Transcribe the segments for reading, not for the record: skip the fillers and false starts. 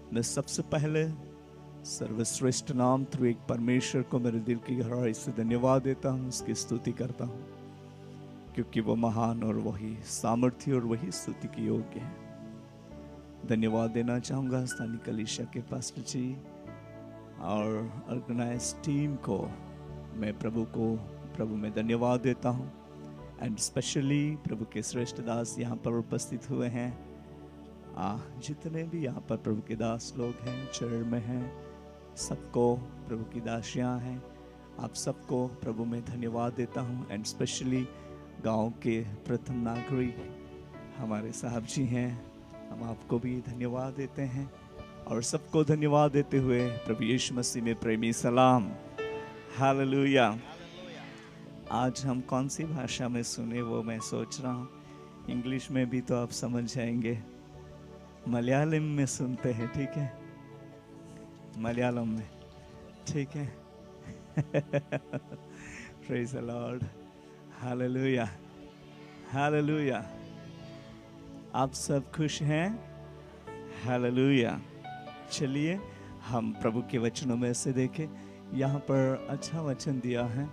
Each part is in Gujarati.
मैं सबसे पहले सर्वश्रेष्ठ नाम त्रिएक परमेश्वर को मेरे दिल की गहराई से धन्यवाद देता हूँ, उसकी स्तुति करता हूँ, क्योंकि वो महान और वही सामर्थ्य और वही स्तुति की योग्य है। धन्यवाद देना चाहूँगा स्थानीय कलीसिया के पास्टर जी और ऑर्गेनाइज टीम को। मैं प्रभु में धन्यवाद देता हूँ एंड स्पेशली प्रभु के श्रेष्ठ दास यहाँ पर उपस्थित हुए हैं। जितने भी यहाँ पर प्रभु के दास लोग हैं, चर्च में हैं, सबको प्रभु की दासियाँ हैं, आप सबको प्रभु में धन्यवाद देता हूँ एंड स्पेशली गांव के प्रथम नागरिक हमारे साहब जी हैं, हम आपको भी धन्यवाद देते हैं और सबको धन्यवाद देते हुए प्रभु यीशु मसीह में प्रेमी सलाम। हालेलुया। आज हम कौन सी भाषा में सुने वो मैं सोच रहा हूँ। इंग्लिश में भी तो आप समझ जाएंगे, मलयालम में सुनते हैं, ठीक है, मलयालम में, ठीक है। Praise the Lord. Hallelujah hallelujah. आप सब खुश हैं? हालेलुया। चलिए हम प्रभु के वचनों में से देखें। यहाँ पर अच्छा वचन दिया है,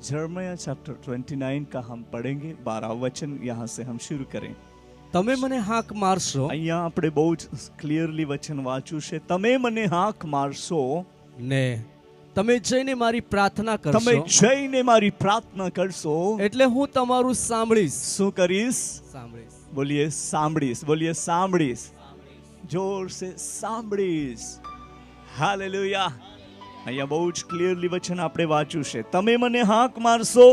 जर्मिया चैप्टर 29 का हम पढ़ेंगे 12 वचन यहाँ से हम शुरू करें। તમે મને હાક મારશો, અહીંયા આપણે બહુ જ ક્લિયરલી વચન વાંચ્યું છે, તમે મને હાક મારશો ને તમે જઈને મારી પ્રાર્થના તમે કરશો, જઈને મારી પ્રાર્થના કરશો એટલે હું તમારું સાંભળીશ. શું કરીશ? સાંભળીશ. બોલીએ સાંભળીશ, બોલીએ સાંભળીશ, જોર से સાંભળીશ। હાલેલુયા। અહીંયા બહુ જ ક્લિયરલી વચન આપણે વાંચ્યું છે, તમે મને હાક મારશો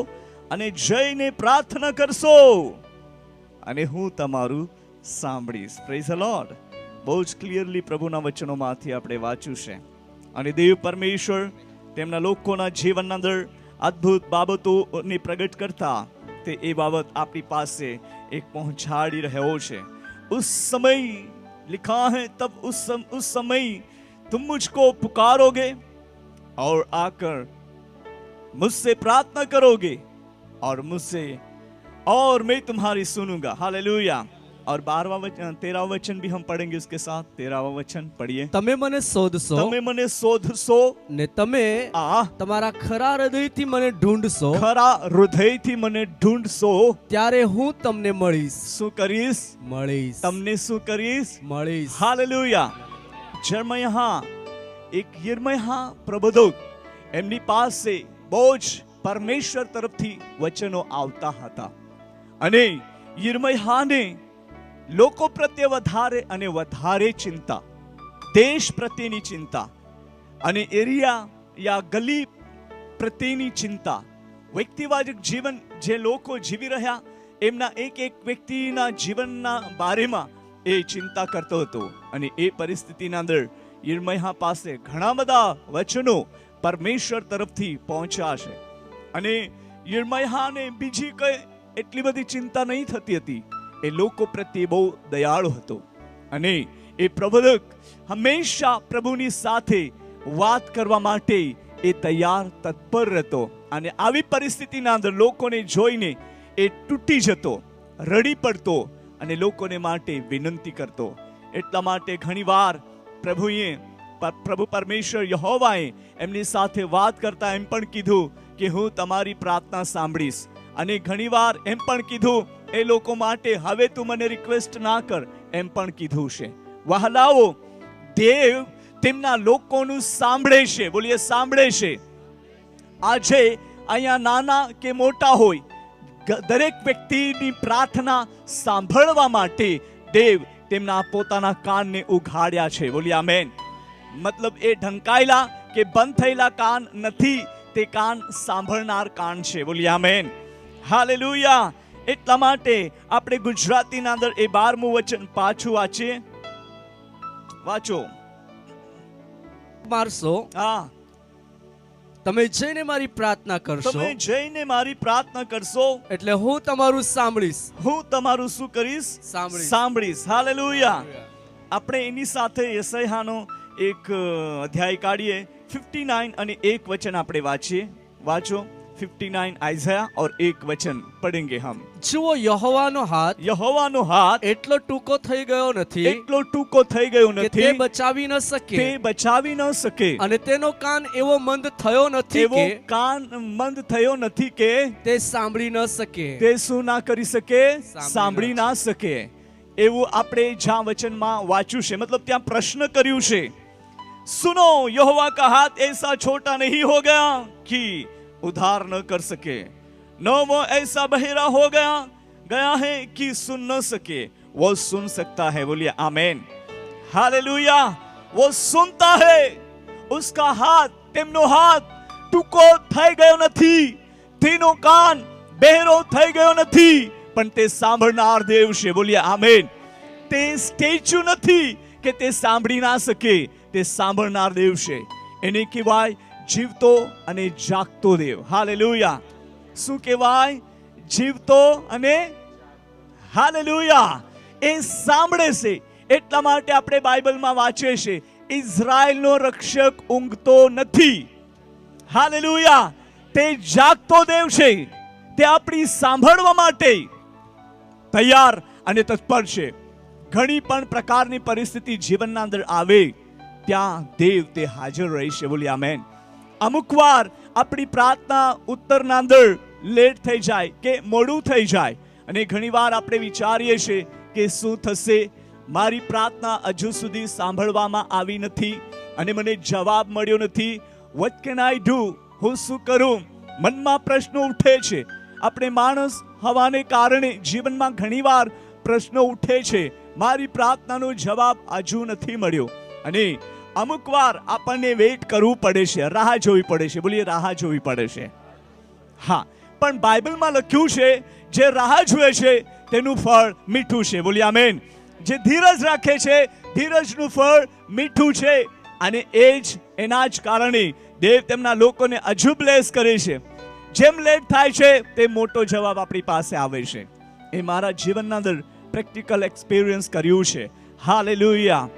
અને જઈને પ્રાર્થના કરશો અને હું તમારું સાંભળીશ। Praise the lord. બહુ જ ક્લિયરલી પ્રભુના વચનોમાંથી આપણે વાંચ્યું છે અને દેવ પરમેશ્વર તેમના લોકોના જીવનના અંદર અદ્ભુત બાબતોને પ્રગટ કરતા તે એ બાબત આપણી પાસે એક પહોંચાડી રહ્યો છે। उस समय लिखा है, तब उस समय तुम मुझको पुकारोगे और आकर मुझसे प्रार्थना करोगे और मैं तुम्हारी सुनूंगा। हालेलुया। और 13वां वचन भी हम पढ़ेंगे उसके साथ। 13वां वचन पढ़िए। તમે મને શોધશો, તમે મને શોધશો ને તમે તમારા ખરા હૃદયથી મને ઢૂંઢશો, ખરા હૃદયથી મને ઢૂંઢશો, ત્યારે હું તમને મળીશ. શું કરીશ? મળીશ. તમને શું કરીશ? મળીશ. હાલેલુયા। यिर्मयाह प्रबोधक એમની પાસે બહુ જ પરમેશ્વર તરફથી વચનો આવતા હતા અને यिर्मयाहને લોકો પ્રત્યે વધારે અને વધારે ચિંતા, દેશ પ્રત્યેની ચિંતા અને એરિયા યા ગલી પ્રત્યેની ચિંતા, વ્યક્તિવાચક જીવન જે લોકો જીવી રહ્યા એમના એક વ્યક્તિના જીવનના બારેમાં એ ચિંતા કરતો હતો અને એ પરિસ્થિતિના અંદર यिर्मयाह પાસે ઘણા બધા વચનો પરમેશ્વર તરફથી પહોંચ્યા છે અને यिर्मयाहને બીજી કઈ એટલી બધી ચિંતા નહીં થતી હતી। એ લોકો પ્રત્યે બહુ દયાળુ હતો અને એ પ્રબોધક હંમેશા પ્રભુની સાથે વાત કરવા માટે એ તૈયાર તત્પર હતો અને આવી પરિસ્થિતિના અંદર લોકોને જોઈને એ તૂટી જતો, રડી પડતો અને લોકોને માટે વિનંતી કરતો। એટલા માટે ઘણીવાર પ્રભુ પરમેશ્વર યહોવાએ એમની સાથે વાત કરતા એમ પણ કીધું કે હું તમારી પ્રાર્થના સાંભળીશ અને ઘણીવાર એમ પણ કીધું એ લોકો માટે હવે તું મને રિક્વેસ્ટ ના કર એમ પણ કીધું છે। વહાલાઓ, દેવ તેમના લોકોનું સાંભળે છે, બોલીએ સાંભળે છે। આજે અહીંયા નાના કે મોટા હોય દરેક વ્યક્તિની પ્રાર્થના સાંભળવા માટે દેવ તેમના પોતાના કાનને ઉઘાડ્યા છે, બોલીએ આમેન। मतलब એ ઢંકાયેલા કે બંધ થયેલા કાન નથી, તે કાન સાંભળનાર કાન છે, બોલીએ આમેન। હાલેલુયા। એટલા માટે આપણે ગુજરાતીના અંદર એ 12મું વચન પાછું વાંચીએ। વાંચો। મારશો, તમે જઈને મારી પ્રાર્થના કરશો, તમે જઈને મારી પ્રાર્થના કરશો, એટલે હું તમારું સાંભળીશ. હું તમારું શું કરીશ? સાંભળીશ। હાલેલુયા। આપણે એની સાથે યશાયાહનો એક અધ્યાય કાઢીએ 59 અને 1 વચન આપણે વાંચીએ। વાંચો 59 आइज़ाया और एक वचन पढ़ेंगे हम। જુઓ યહોવાનો હાથ यहोवानो हाथ એટલો ટૂંકો થઈ ગયો નથી એટલો ટૂંકો થઈ ગયો કે તે નથી બચાવી ન શકે તે બચાવી ન શકે, અને તેનો કાન એવો મંદ થયો નથી એવો કે કાન મંદ થયો નથી કે તે સાંભળી ન શકે. તે શું ના કરી શકે? સાંભળી સાંભળી ના શકે. એવું આપણે જ્યાં વચનમાં વાંચ્યું છે, મતલબ ત્યાં પ્રશ્ન કર્યું છે, सुनो यहोवा का हाथ ऐसा छोटा नहीं हो गया कि उद्धार न कर सके, न वो ऐसा बहरा हो गया है कि सुन न सके, वो सुन सकता है. बोलिए आमेन, हालेलुया. वो सुनता है. उसका हाथ, તેમનો હાથ ટૂંકો થઈ ગયો નથી, તેનો કાન બહેરો થઈ ગયો નથી, પણ તે સાંભળનાર દેવ છે. બોલીએ આમેન. તે સ્ટેચ્યુ નથી કે તે સાંભળી ના શકે, તે સાંભળનાર દેવ છે. એને કહેવાય જીવતો અને જાગતો દેવ. હાલેલુયા. શું કહેવાય? જીવતો અને હાલેલુયા. એ સાંભળે છે. એટલા માટે આપણે બાઇબલમાં વાંચીએ છીએ, ઇઝરાયલનો રક્ષક ઊંઘતો નથી. હાલેલુયા. તે જાગતો દેવ છે. તે આપણી સાંભળવા માટે તૈયાર અને તત્પર છે. ઘણી પણ પ્રકારની પરિસ્થિતિ જીવનના અંદર આવે ત્યાં દેવ તે હાજર રહી છે. બોલી આમેન. અમુક વાર આપણી પ્રાર્થના ઉત્તરના અંદર લેટ થઈ જાય કે મોડું થઈ જાય, અને ઘણી વાર આપણે વિચારીએ છીએ કે શું થશે, મારી પ્રાર્થના હજુ સુધી સાંભળવામાં આવી નથી અને મને જવાબ મળ્યો નથી. What can I do? હું શું કરું? મનમાં પ્રશ્નો ઉઠે છે. આપણે માણસ હોવાને કારણે જીવનમાં ઘણીવાર પ્રશ્નો ઉઠે છે. મારી પ્રાર્થનાનો જવાબ હજુ નથી મળ્યો, અને અમુક વાર આપણને વેઇટ કરવું પડે છે, રાહ જોવી પડે છે. બોલીએ રાહ જોવી પડે છે. હા, પણ બાઇબલમાં લખ્યું છે, જે રાહ જુએ છે તેનું ફળ મીઠું છે. બોલીએ આમેન. જે ધીરજ રાખે છે ધીરજનું ફળ મીઠું છે, અને એ જ એના જ કારણે દેવ તેમના લોકોને હજુ બ્લેસ કરે છે. જેમ લેટ થાય છે તે મોટો જવાબ આપણી પાસે આવે છે. એ મારા જીવનના અંદર પ્રેક્ટિકલ એક્સપિરિયન્સ કર્યું છે. હાલેલુયા.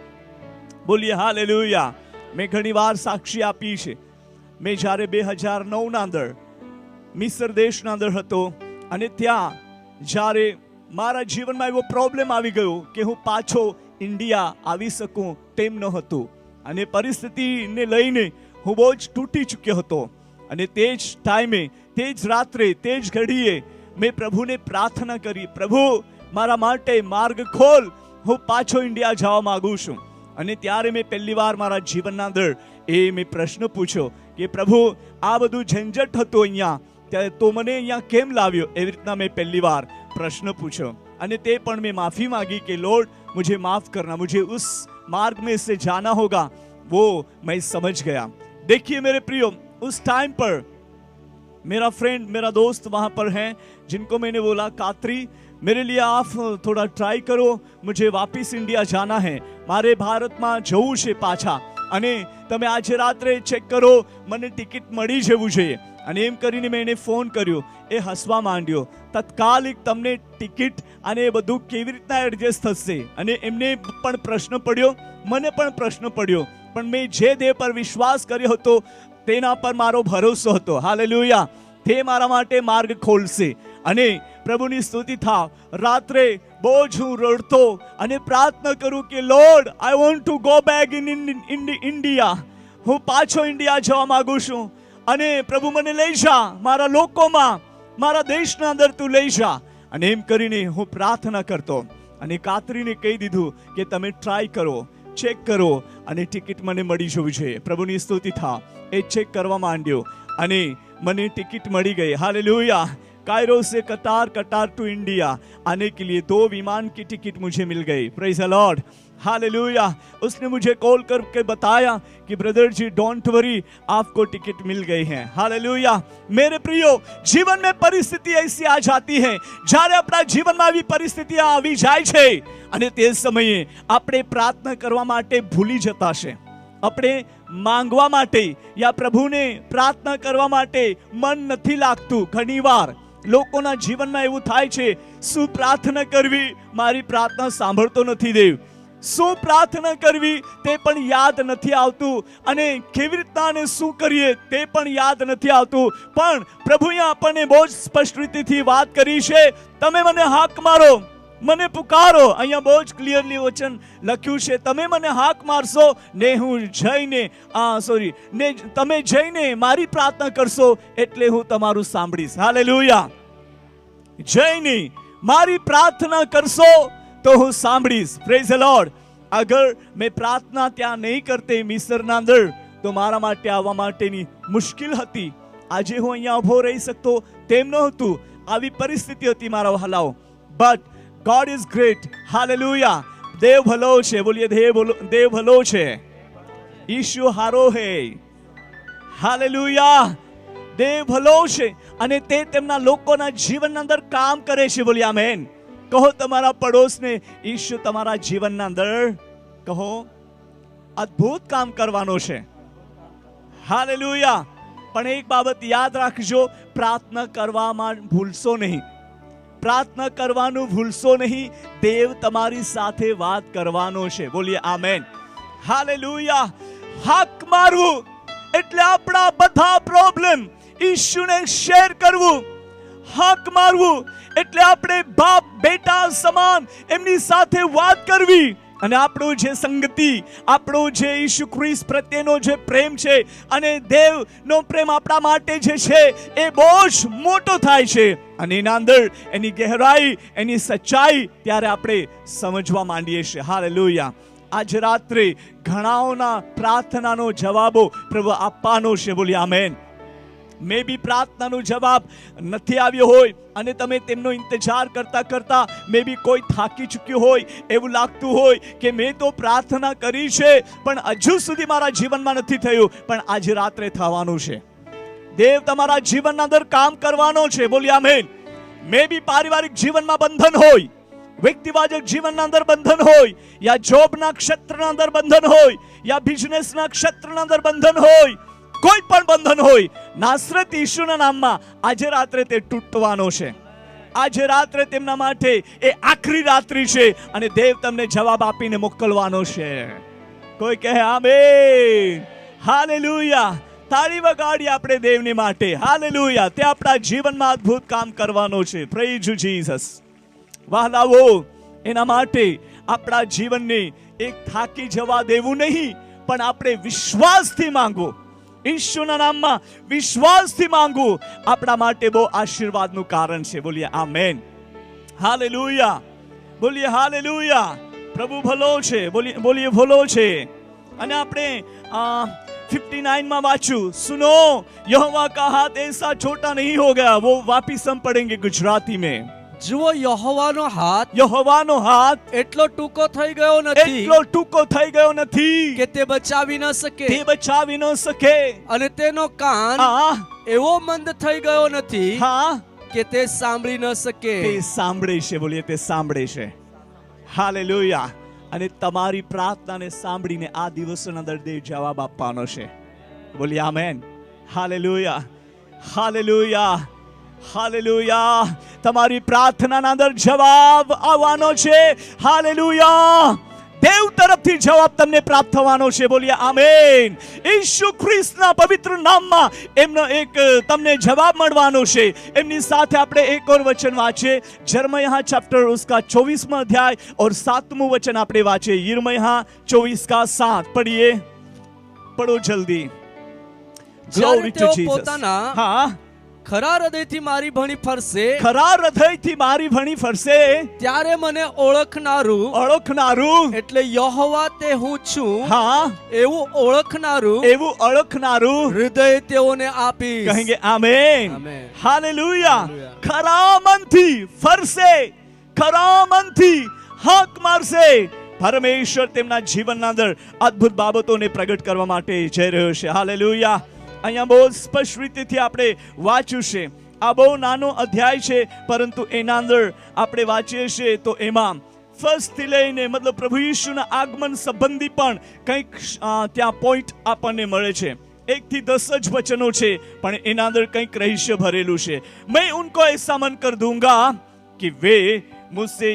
બોલીએ હાલેલુયા. મેં ઘણી વાર સાક્ષી આપી છે. મેં જ્યારે 2009ના અંદર મિસર દેશના અંદર હતો, અને ત્યાં જ્યારે મારા જીવનમાં એવો પ્રોબ્લેમ આવી ગયો કે હું પાછો ઇન્ડિયા આવી શકું તેમ ન હતું, અને પરિસ્થિતિને લઈને હું બહુ જ તૂટી ચૂક્યો હતો. અને તે જ ટાઈમે, તે જ રાત્રે, તે જ ઘડીએ મેં પ્રભુને પ્રાર્થના કરી, પ્રભુ મારા માટે માર્ગ ખોલ, હું પાછો ઇન્ડિયા જવા માંગુ છું. અને ત્યારે મેં પહેલી વાર મારા જીવનના અંદર મેં પ્રશ્ન પૂછ્યો કે પ્રભુ આ બધું ઝંઝટ હતું અહીંયા, ત્યારે તો મને અહીંયા કેમ લાવ્યો? એવી રીતના મેં પહેલી વાર પ્રશ્ન પૂછ્યો, અને તે પણ મેં માફી માંગી કે लॉर्ड मुझे माफ करना, मुझे उस मार्ग में से जाना होगा. वो मैं समझ गया. देखिए मेरे प्रियो, उस टाइम पर मेरा फ्रेंड, मेरा दोस्त वहाँ पर हैं, जिनको मैंने बोला कात्री मेरे लिए आप थोड़ा ट्राई करो, मुझे वापस इंडिया जाना है, मारे भारतમાં જવું છે પાછા, અને તમે આજે રાત્રે ચેક કરો, મને ટિકિટ મળી જવું જોઈએ. અને એમ કરીને મેં એને ફોન કર્યો. એ હસવા માંડ્યો. તત્કાલિક તમને ટિકિટ અને એ બધું કેવી રીતના એડજસ્ટ થશે? અને એમને પણ પ્રશ્ન પડ્યો, મને પણ પ્રશ્ન પડ્યો, પણ મેં જે દેવ પર વિશ્વાસ કર્યો હતો તેના પર મારો ભરોસો હતો. હાલેલુયા. તે મારા માટે માર્ગ ખોલશે. અને પ્રભુની સ્તુતિ થાવ. રાત્રે બહુ જ હું રડતો અને પ્રાર્થના કરું કે Lord I want to go back in India. હું પાછો ઇન્ડિયા જવા માંગુ છું, અને પ્રભુ મને લઈ જા મારા લોકોમાં, મારા દેશના અંદર તું લઈ જા. અને એમ કરીને હું પ્રાર્થના કરતો, અને કાતરીને કહી દીધું કે તમે ટ્રાય કરો, ચેક કરો, અને ટિકિટ મને મળી જવી જોઈએ. પ્રભુની સ્તુતિ થાવ. એ ચેક કરવા માંડ્યો, અને મને टिकट मड़ी गई. हालेलुया. कायरो से कतार टू इंडिया आने के लिए 2 विमान की टिकट मुझे मिल गई. Praise the Lord. हालेलुया. उसने मुझे कॉल करके बताया कि ब्रदर जी डोंट वरी, आपको टिकट मिल गई है. हालेलुया. मेरे प्रियो, जीवन में परिस्थिति ऐसी आ जाती है, જ્યારે આપણા જીવનમાં આવી પરિસ્થિતિ આવી જાય છે, અને તે સમયે આપણે પ્રાર્થના કરવા માટે ભૂલી જતા છે. આપણે માંગવા માટે યા પ્રભુને પ્રાર્થના કરવા માટે મન નથી લાગતું. ઘણીવાર લોકોના જીવનમાં એવું થાય છે, શું પ્રાર્થના કરવી? મારી પ્રાર્થના સાંભળતો નથી દેવ. શું પ્રાર્થના કરવી તે પણ યાદ નથી આવતું, અને કેવી રીતના અને શું કરીએ તે પણ યાદ નથી આવતું. પણ પ્રભુએ આપણને બહુ જ સ્પષ્ટ રીતેથી વાત કરી છે, તમે મને હાક મારો, મને પુકારો. અહીંયા બહુ જ ક્લિયરલી વચન લખ્યું છે, તમે મને હાક મારશો ને હું જઈને ને તમે જઈને મારી પ્રાર્થના કરશો એટલે હું તમારું સાંભળીશ. હાલેલુયા. જઈને મારી પ્રાર્થના કરશો તો હું સાંભળીશ. Praise the lord. અગર મેં પ્રાર્થના ત્યાં નહીં કરતે મિસરના અંદર, તો મારા માટે આવવા માટેની મુશ્કેલ હતી. આજે હું અહીંયા ઊભો રહી શકતો તેમ નહોતું. આવી પરિસ્થિતિ હતી મારા વહાલાઓ. But God is great. Hallelujah. દેવ ભલો છે. બોલીએ દેવ ભલો છે. ઈશુ હારો હે. હાલેલુયા. દેવ ભલો છે અને તે તેમના લોકોના જીવનના અંદર કામ કરે છે. બોલીએ આમેન. કહો તમારા પડોશને, ઈશુ તમારા જીવનના અંદર કહો અદ્ભુત કામ કરવાનો છે. હાલેલુયા. પણ એક બાબત યાદ રાખજો, પ્રાર્થના કરવામાં ભૂલશો નહીં. પ્રાર્થના કરવાનું ભૂલશો નહીં. દેવ તમારી સાથે વાત કરવાનો છે. બોલીએ આમેન. હાલેલુયા. હાક મારવું એટલે આપણા બધા પ્રોબ્લેમ ઈશુને શેર કરવું. હાક મારવું એટલે આપણે બાપ બેટા સમાન એમની સાથે વાત કરવી. અને આપણું જે સંગતિ, આપણું જે ઈસુ ખ્રિસ્ત પ્રત્યેનો જે પ્રેમ છે અને દેવનો પ્રેમ આપણા માટે જે છે એ બહુ જ મોટો થાય છે. અને એના અંદર એની ગહેરાઈ, એની સચ્ચાઈ ત્યારે આપણે સમજવા માંડીએ છીએ. હાલેલુયા. આજે રાત્રે ઘણાઓના પ્રાર્થનાનો જવાબો પ્રભુ આપવાનો છે. બોલી આમેન. મે બી પ્રાર્થનાનો જવાબ નથી આવ્યો હોય અને તમે તેમનો ઇંતજાર કરતા કરતા મે બી કોઈ થાકી ચૂક્યું હોય, એવું લાગતું હોય કે મેં તો પ્રાર્થના કરી છે પણ હજુ સુધી મારા જીવનમાં નથી થયું. પણ આજે રાત્રે થવાનું છે. દેવ તમારા જીવનના અંદર કામ કરવાનો છે. બોલી આમેન. મે બી પારિવારિક જીવનમાં બંધન હોય, વ્યક્તિવાચક જીવનના અંદર બંધન હોય, યા જોબના ક્ષેત્રના અંદર બંધન હોય, યા બિઝનેસના ક્ષેત્રના અંદર બંધન હોય, કોઈ પણ બંધન હોય, નાસરત ઈશુના નામમાં આજે રાત્રે તે તૂટવાનો છે. આજે રાત્રે તેમના માટે એ આખરી રાત્રિ છે અને દેવ તમને જવાબ આપીને મોકલવાનો છે. કોઈ કહે આમેન. હાલેલુયા. તાળી વગાડી આપણે દેવની માટે. હાલેલુયા. તે આપણા જીવનમાં અદ્ભુત કામ કરવાનો છે. Praise you Jesus. વહાલાઓ, એના માટે આપણા જીવનને એક થાકી જવા દેવું નહીં, પણ આપણે વિશ્વાસથી માંગો. ઈશુના નામમાં વિશ્વાસથી માંગવું આપણા માટે બહુ આશીર્વાદનું કારણ છે. બોલીએ આમેન. હાલેલુયા. બોલીએ હાલેલુયા. પ્રભુ ભલો છે. બોલીએ ભલો છે. અને આપણે 59 માં વાંચ્યું, સુનો यहोवा का हाथ ऐसा छोटा नहीं हो गया. वो वापिस हम पढ़ेंगे गुजराती में. જુઓ, યહોવાનો હાથ એટલો ટૂંકો થઈ ગયો નથી કે તે બચાવી ન શકે, અને તેનો કાન એવો મંદ થઈ ગયો નથી કે તે સાંભળી ન શકે. તે સાંભળે છે. બોલીએ તે સાંભળે છે. હાલેલુયા. અને તમારી પ્રાર્થનાને સાંભળીને આ દિવસોના અંદર દેવ જવાબ આપવાનો છે. બોલીએ આમેન. હાલેલુયા. હાલેલુયા. હાલેલુયા. તમારી પ્રાર્થનાના અંદર જવાબ આવવાનો છે. હાલેલુયા. દેવ તરફથી જવાબ તમને પ્રાપ્ત થવાનો છે. બોલીએ આમેન. ઈસુ ખ્રિસ્તના પવિત્ર નામમાં એમનો એક તમને જવાબ મળવાનો છે. એમની સાથે આપણે એક ઓર વચન વાંચીએ. यिर्मयाह चैप्टर उसका 24वां अध्याय और 7वां वचन આપણે વાંચીએ. यिर्मयाह 24:7 पढ़िए. पढ़ो जल्दी. Glory to Jesus. हाँ, ખરા હૃદયથી મારી ભણી ફરશે ત્યારે મને ઓળખનારું એટલે યહોવા તે હું છું. હા, એવું ઓળખનારું હૃદય તેઓને આપીશ. કહેંગે આમેન. હાલેલુયા. ખરા મનથી ફરશે, ખરા મનથી હાક મારશે. પરમેશ્વર તેમના જીવનના અંદર અદ્ભુત બાબતોને પ્રગટ કરવા માટે જઈ રહ્યો છે. હાલેલુયા. અહીંયા બહુ સ્પષ્ટ રીતેથી આપણે વાંચ્યું છે. આ બહુ નાનો અધ્યાય છે, પરંતુ એના અંદર આપણે વાંચીએ છીએ તો એમાં ફર્સ્ટથી લઈને મતલબ પ્રભુ ઈશુના આગમન સંબંધી પણ કંઈક ત્યાં પોઈન્ટ આપણને મળે છે. 1 થી 10 જ વચનો છે, પણ એના અંદર કંઈક રહસ્ય ભરેલું છે. मैं उनको ऐसा मन कर दूंगा कि वे मुझे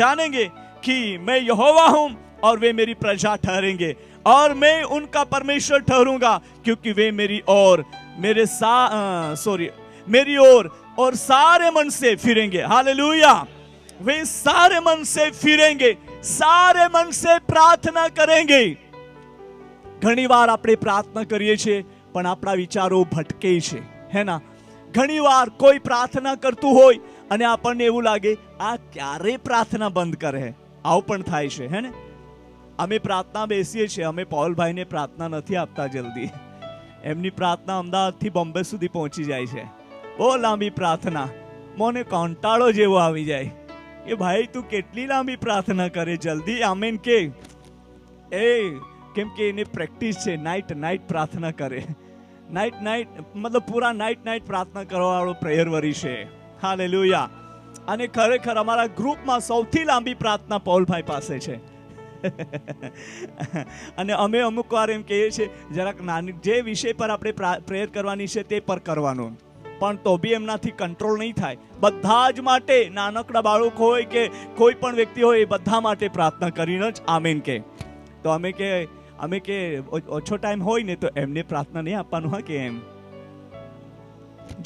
जानेंगे कि मैं यहोवा हूं और वे मेरी प्रजा ठहरेंगे और मैं उनका परमेश्वर ठहरूंगा, क्योंकि वे मेरी ओर मेरी ओर और सारे मन से फिरेंगे। हालेलुया। वे सारे मन से फिरेंगे, सारे मन से प्रार्थना करेंगे। ઘણી વાર આપણે પ્રાર્થના કરીએ છીએ પણ આપણા વિચારો ભટકે છે, હે ના? ઘણી વાર કોઈ પ્રાર્થના કરતું હોય અને આપણને એવું લાગે આ ક્યારે પ્રાર્થના બંધ કરે, આવું પણ થાય છે, હે ને? અમે પ્રાર્થના બેસીએ છીએ, અમે પૌલભાઈને પ્રાર્થના નથી આપતા જલ્દી. એમની પ્રાર્થના અમદાવાદથી બોમ્બે સુધી પહોંચી જાય છે. બહુ લાંબી પ્રાર્થના, મને કંટાળો જેવો આવી જાય કે ભાઈ તું કેટલી લાંબી પ્રાર્થના કરે, જલ્દી આમેન કે. કેમ કે એને પ્રેક્ટિસ છે, નાઇટ પ્રાર્થના કરે. નાઇટ મતલબ પૂરા નાઇટ પ્રાર્થના કરવાવાળો પ્રેયર વરી છે. હાલેલુયા. અને ખરેખર અમારા ગ્રુપમાં સૌથી લાંબી પ્રાર્થના પૌલભાઈ પાસે છે. અને અમે અમુક વાર એમ કહીએ છીએ જરાક નાની જે વિષય પર આપણે પ્રેયર કરવાની છે તે પર કરવાનું, પણ તો બી એમનાથી કંટ્રોલ નહીં થાય. બધા જ માટે, નાનકડા બાળક હોય કે કોઈ પણ વ્યક્તિ હોય, એ બધા માટે પ્રાર્થના કરીને જ આમેન કે. તો અમે કે ઓછો ટાઈમ હોય ને તો એમને પ્રાર્થના નહીં આપવાનું, હા કે એમ.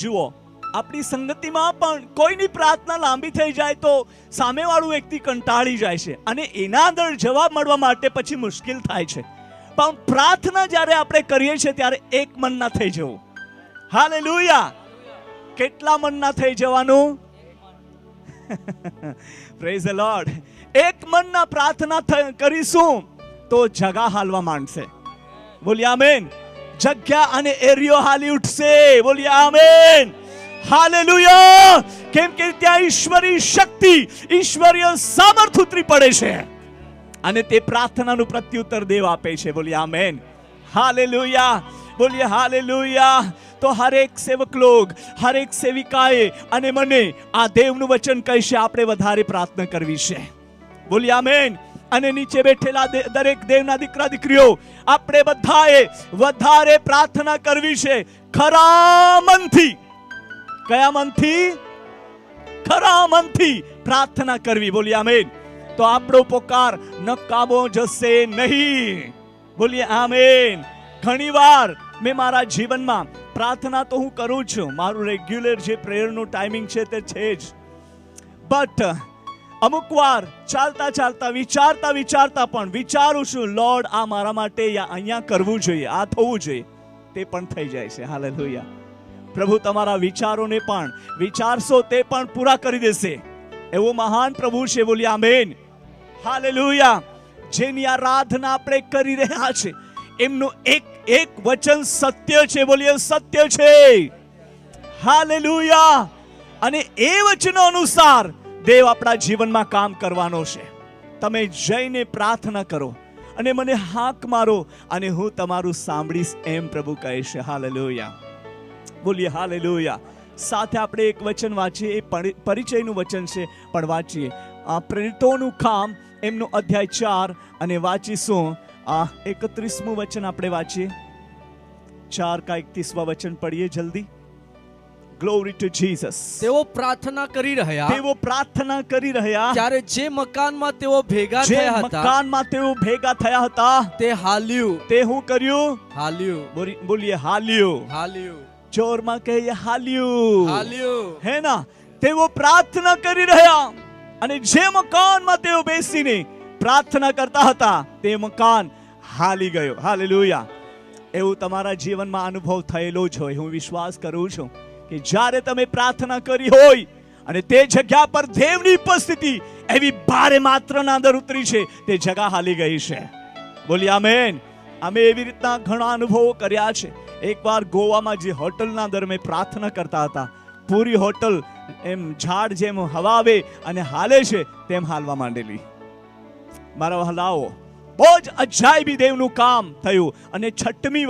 જુઓ, આપણી સંગતિમાં પણ કોઈની પ્રાર્થના લાંબી થઈ જાય તો સામેવાળું વ્યક્તિ કંટાળી જાય છે અને એના અંદર જવાબ મળવા માટે પછી મુશ્કેલ થાય છે. પણ પ્રાર્થના જ્યારે આપણે કરીએ છીએ ત્યારે એક મનના થઈ જવું. હાલેલુયા. કેટલા મનના થઈ જવાનું? Praise the lord. એક મનના પ્રાર્થના કરીશું તો જગા હાલવા માંડશે. બોલીએ આમેન. જગ્યા અને એરિયો હાલી ઉઠશે. બોલીએ આમેન. હાલેલુયા. કેમ કે ત્યાં ઈશ્વરી શક્તિ, ઈશ્વરીય સામર્થ્ય ઉતરી પડે છે અને તે પ્રાર્થનાનું પ્રત્યુત્તર દેવ આપે છે. બોલીએ આમેન. હાલેલુયા. બોલીએ હાલેલુયા. તો હરેક સેવક લોગ, હરેક સેવિકાએ અને મને આ દેવનું વચન કહેશે આપણે વધારે પ્રાર્થના કરવી છે. બોલીએ આમેન. અને નીચે બેઠેલા દરેક દેવના દીકરા દીકરીઓ, આપણે બધાએ વધારે પ્રાર્થના કરવી છે ખરા મનથી. કયા મનથી? ખરા મનથી પ્રાર્થના કરવી. બોલીએ આમેન. તો આપણો પોકાર નકામો જશે નહીં. બોલીએ આમેન. ઘણી વાર મેં મારા જીવનમાં પ્રાર્થના તો હું કરું છું, મારું રેગ્યુલર જે પ્રેયરનું ટાઈમિંગ છે તે છે જ, બટ અમુક વાર ચાલતા વિચારતા પણ વિચારું છું લોર્ડ આ મારા માટે અહીંયા કરવું જોઈએ, આ થવું જોઈએ, તે પણ થઈ જાય છે. હાલેલુયા. પ્રભુ તમારા વિચારોને પણ વિચારશો તે પણ પૂરા કરી દેશે. એવો મહાન પ્રભુ છે. બોલીએ આમેન. હાલેલુયા. જેની આરાધના આપણે કરી રહ્યા છે એમનું એક વચન સત્ય છે. બોલીએ સત્ય છે. હાલેલુયા. અને એ વચનો અનુસાર દેવ આપણા જીવનમાં કામ કરવાનો છે. તમે જઈને પ્રાર્થના કરો અને મને હાક મારો અને હું તમારું સાંભળીશ એમ પ્રભુ કહે છે. હાલેલુયા. બોલીએ હાલેલુયા. સાથે આપણે એક વચન વાંચીએ, એ પરિચયનું વચન છે પણ વાંચીએ. પ્રેરિતોનું કામ એમનું અધ્યાય 4 અને વાંચીશું 31મું વચન આપણે વાંચીએ. 4:31 વચન પઢીએ જલ્દી. Glory to Jesus. તેઓ પ્રાર્થના કરી રહ્યા ત્યારે જે મકાનમાં તેઓ ભેગા થયા હતા તે હાલ્યું. તે શું કર્યું? હાલ્યું. બોલીએ હાલ્યું. જોરમાં કહીએ હાલ્યું. હે ના? તેઓ પ્રાર્થના કરી રહ્યા અને જે મકાનમાં તેઓ બેસીને પ્રાર્થના કરતા હતા તે મકાન હાલી ગયો. હાલેલુયા. એવું તમારા જીવનમાં અનુભવ થયેલો જ હોય, હું વિશ્વાસ કરું છું કે જ્યારે તમે પ્રાર્થના કરી હોય અને તે જગ્યા પર દેવની ઉપસ્થિતિ એવી ભારે માત્રાના અંદર ઉતરી છે, તે જગ્યા હાલી ગઈ છે. બોલીએ આમેન. અમે એવી રીતના ઘણા અનુભવો કર્યા છે. એકવાર ગોવામાં જે હોટલના અંદર મેં પ્રાર્થના કરતા હતા, પૂરી હોટલ એમ ઝાડ જેમ હવા આવે અને હાલે છે તેમ હાલવા માંડેલી. મારા વહાલાઓ, બહુ જ અજાયબી દેવનું કામ થયું. અને છઠ્ઠમી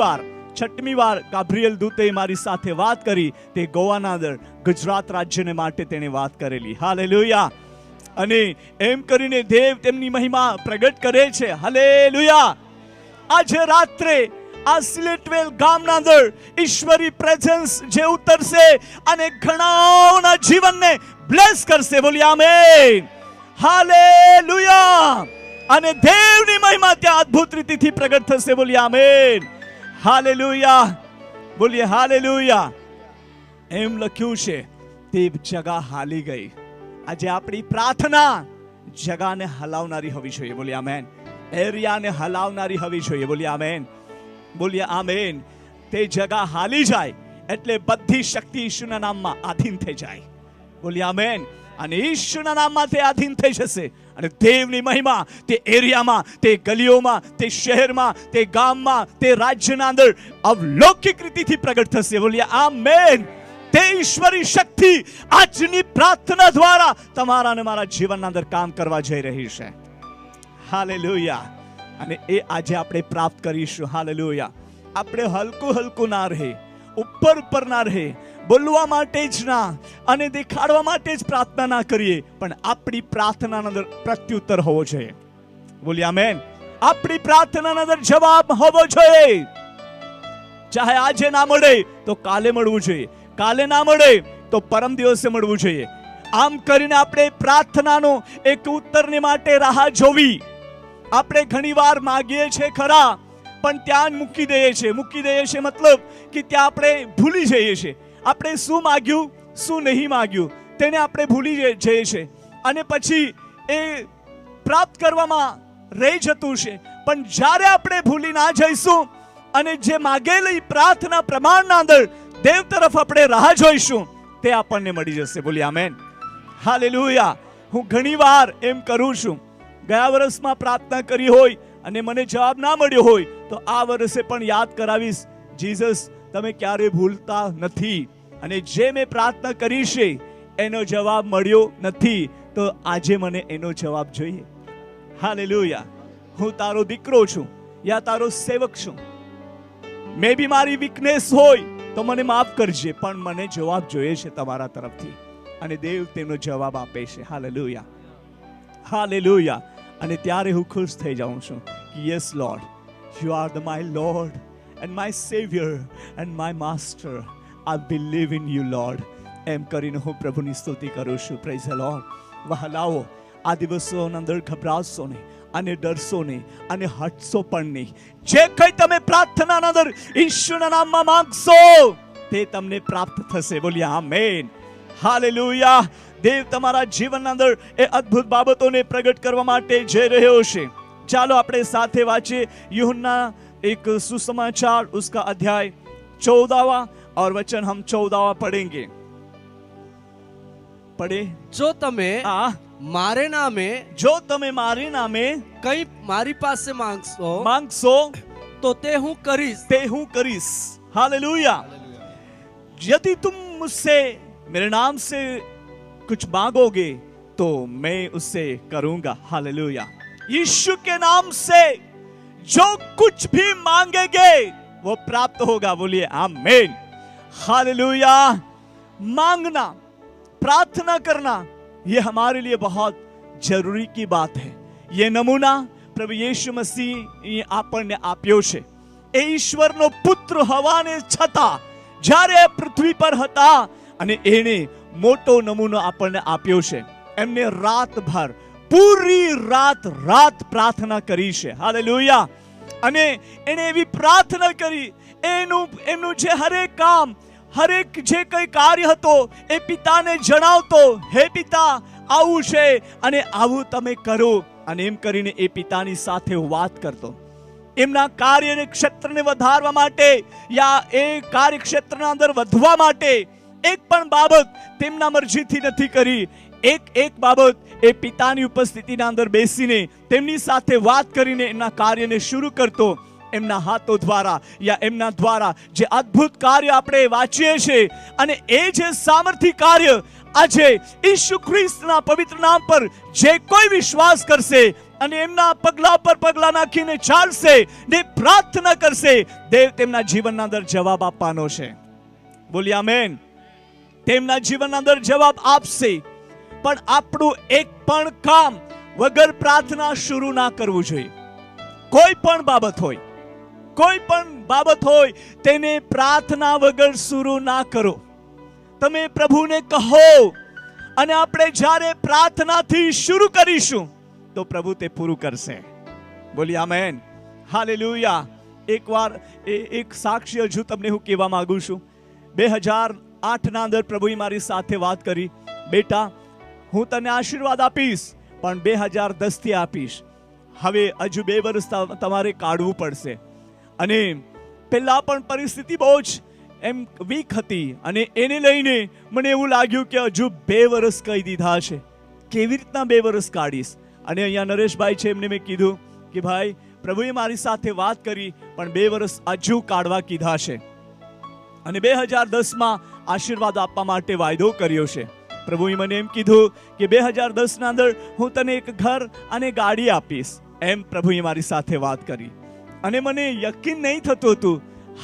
વાર ગાબ્રિએલ દૂતે મારી સાથે વાત કરી. તે ગોવાના અંદર ગુજરાત રાજ્યને માટે તેણે વાત કરેલી. હાલેલુયા. અને એમ કરીને દેવ તેમની મહિમા પ્રગટ કરે છે. હાલેલુયા. આજે રાત્રે આ સિલેટવેલ ગામના અંદર ઈશ્વરી પ્રેઝન્સ જે ઉતરશે અને ઘણાઓના જીવનને બ્લેસ કરશે. બોલીએ આમેન. હાલેલુયા. અને દેવની મહિમા ત્યાં અદ્ભુત રીતિથી પ્રગટ થશે. બોલીએ આમેન. હાલેલુયા. બોલીએ હાલેલુયા. એમ લખ્યું છે, તે જગા હાલી ગઈ. આજે આપણી પ્રાર્થના જગાને હલાવનારી હોવી જોઈએ. બોલીએ આમેન. એરિયાને હલાવનારી હોવી જોઈએ. બોલીએ આમેન. બોલીએ આમેન. તે જગા હાલી જાય એટલે બધી શક્તિ ઈશ્વરના નામમાં આધીન થઈ જાય. બોલીએ આમેન. અને ઈશ્વરના નામમાં તે આધીન થઈ જશે અને દેવની મહિમા તે એરિયામાં, તે ગલીઓમાં, તે શહેરમાં, તે ગામમાં, તે રાજ્યના અંદર અવલૌકિક રીતિથી પ્રગટ થશે. બોલીએ આમેન. તે ઈશ્વરી શક્તિ આજની પ્રાર્થના દ્વારા તમારા અને મારા જીવનના અંદર કામ કરવા જઈ રહી છે. હાલેલુયા. અને એ આજે આપણે પ્રાપ્ત કરીશું. હાલેલુયા. આપણે હલકું હલકું ના રહે, ઉપર ના રહે, બોલવા માટે જ ના અને દેખાડવા માટે જ પ્રાર્થના ના કરીએ, પણ આપણી પ્રાર્થનાના અંદર પ્રત્યુત્તર હોવો જોઈએ. બોલીએ આમેન. આપણી પ્રાર્થનાના અંદર જવાબ હોવો જોઈએ. ચાહે આજે ના મળે તો કાલે મળવું જોઈએ, કાલે ના મળે તો પરમ દિવસે મળવું જોઈએ. આમ કરીને આપણે પ્રાર્થનાનો એક ઉત્તરને માટે રાહ જોવી. આપણે ઘણીવાર માગીએ છીએ ખરા, પણ ત્યાં જ મૂકી દઈએ છીએ. મૂકી દઈએ છીએ મતલબ કે ત્યાં આપણે ભૂલી જઈએ છીએ. આપણે શું માગ્યું, શું નહીં માગ્યું તેને આપણે ભૂલી જઈએ છીએ અને પછી એ પ્રાપ્ત કરવામાં રહી જતું છે. પણ જ્યારે આપણે ભૂલી ના જઈશું અને જે માગેલી પ્રાર્થના પ્રમાણના અંદર દેવ તરફ આપણે રાહ જોઈશું, તે આપણને મળી જશે. બોલીએ આમેન. હાલેલુયા. હું ઘણીવાર એમ કરું છું, ગયા વર્ષમાં પ્રાર્થના કરી હોય અને મને જવાબ ના મળ્યો હોય તો આ વર્ષે પણ યાદ કરાવીશ, જીસસ તમે ક્યારે ભૂલતા નથી અને જે મેં પ્રાર્થના કરી છે એનો જવાબ મળ્યો નથી તો આજે મને એનો જવાબ જોઈએ. હાલેલુયા. હું તારો દીકરો છું યા તારો સેવક છું. મે બી મારી વીકનેસ હોય તો મને માફ કરજે, પણ મને જવાબ જોઈએ છે તમારા તરફથી અને દેવ તેનો જવાબ આપે છે. હાલેલુયા. હાલેલુયા. અને ત્યારે હું ખુશ થઈ જાઉં છું કે yes Lord, you are the my Lord and my saviour and my master. I believe in you Lord. એમ કરીને હું પ્રભુની સ્તુતિ કરું છું. Praise the lord. વહાલાઓ, આ દિવસોના અંદર ગભરાશો નહીં અને ડરશો નહીં અને હટશો પણ નહીં. જે કંઈ તમે પ્રાર્થનાના અંદર ઈશ્વરના નામમાં માંગશો તે તમને પ્રાપ્ત થશે. બોલીએ આમેન. હાલેલુયા. દેવ તમારા જીવનના અંદર એ અદ્ભુત બાબતોને પ્રગટ કરવા માટે જઈ રહ્યો છે. ચાલો આપણે સાથે વાંચીએ यूहन्ना एक सुसमाचार उसका अध्याय 14वां और वचन हम 14वां पढ़ेंगे. पढ़े. जो તમે મારે નામે, જો તમે મારે નામે કંઈ મારી પાસે માંગશો તો તે હું કરીશ. हालेलुया. यदि तुम मुझसे मेरे नाम से कुछ मांगोगे तो मैं उससे करूंगा. हालेलुया. यीशु के नाम से जो कुछ भी मांगेंगे वो प्राप्त होगा. बोलिए आमीन. हालेलुया. मांगना, प्रार्थना करना ये हमारे लिए बहुत जरूरी की बात है. ये नमूना प्रभु यीशु मसीह આપણને આપ્યો છે. એ ઈશ્વરનો પુત્ર હોવાને છતાં જ્યારે પૃથ્વી પર હતા અને એને મોટો નમૂનો આપણને આપ્યો છે. એમને રાતભર પૂરી રાત પ્રાર્થના કરી છે. હાલેલુયા. અને એને એવી પ્રાર્થના કરી, એમનું જે હરેક કામ, હરેક જે કંઈ કાર્ય હતો એ પિતાને જણાવતો, હે પિતા આવું છે અને આવું તમે કરો. અને એમ કરીને એ પિતાની સાથે વાત કરતો. એમના કાર્યને ક્ષેત્રને વધારવા માટે યા એ કાર્યક્ષેત્રના અંદર વધવા માટે એક પણ બાબત તેમના મરજીથી નથી કરી. એક બાબત એ પિતાની ઉપસ્થિતિના અંદર બેસીને તેમની સાથે વાત કરીને એમના કાર્યને શરૂ કરતો. એમના હાથો દ્વારા યા એમના દ્વારા જે અદ્ભુત કાર્ય આપણે વાંચીએ છીએ અને એ જે સામર્થ્ય કાર્ય આજે ઈસુ ખ્રિસ્તના પવિત્ર નામ પર જે કોઈ વિશ્વાસ કરશે અને એમના પગલા પર પગલા નાખીને ચાલશે ને પ્રાર્થના કરશે, દેવ તેમના જીવનના અંદર જવાબ આપવાનો છે. બોલીએ આમેન. તેમના જીવનના અંદર જવાબ આપશે. પણ આપણું એક પણ કામ વગર પ્રાર્થના શરૂ ના કરવું જોઈએ. કોઈ પણ બાબત હોય તેને પ્રાર્થના વગર શરૂ ના કરો. તમે પ્રભુને કહો અને આપણે જ્યારે પ્રાર્થનાથી શરૂ કરીશું તો પ્રભુ તે પૂરું કરશે. બોલી આમેન, હાલેલુયા. એકવાર એક સાક્ષ્ય હજુ તમને હું કહેવા માંગુ છું. 2008 અંદર પ્રભુએ મારી સાથે વાત કરી, બેટા હું તને આશીર્વાદ આપીશ પણ 2010 થી આપીશ. હવે હજુ 2 વર્ષ તમારે કાઢવું પડશે. અને પહેલા પણ પરિસ્થિતિ બહુ જ એમ વીક હતી અને એને લઈને મને એવું લાગ્યું કે હજુ 2 વર્ષ કહી દીધા છે, કેવી રીતના 2 વર્ષ કાઢીશ. અને અહીંયા નરેશભાઈ છે, એમને મેં કીધું કે ભાઈ પ્રભુએ મારી સાથે વાત કરી પણ 2 વર્ષ હજુ કાઢવા કીધા છે અને 2010માં આશીર્વાદ આપવા માટે વાયદો કર્યો છે. પ્રભુએ મને એમ કીધું કે 2010ના અંદર હું તને એક ઘર અને ગાડી આપીશ, એમ પ્રભુએ મારી સાથે વાત કરી. અને મને યકીન નહીં થતું હતું,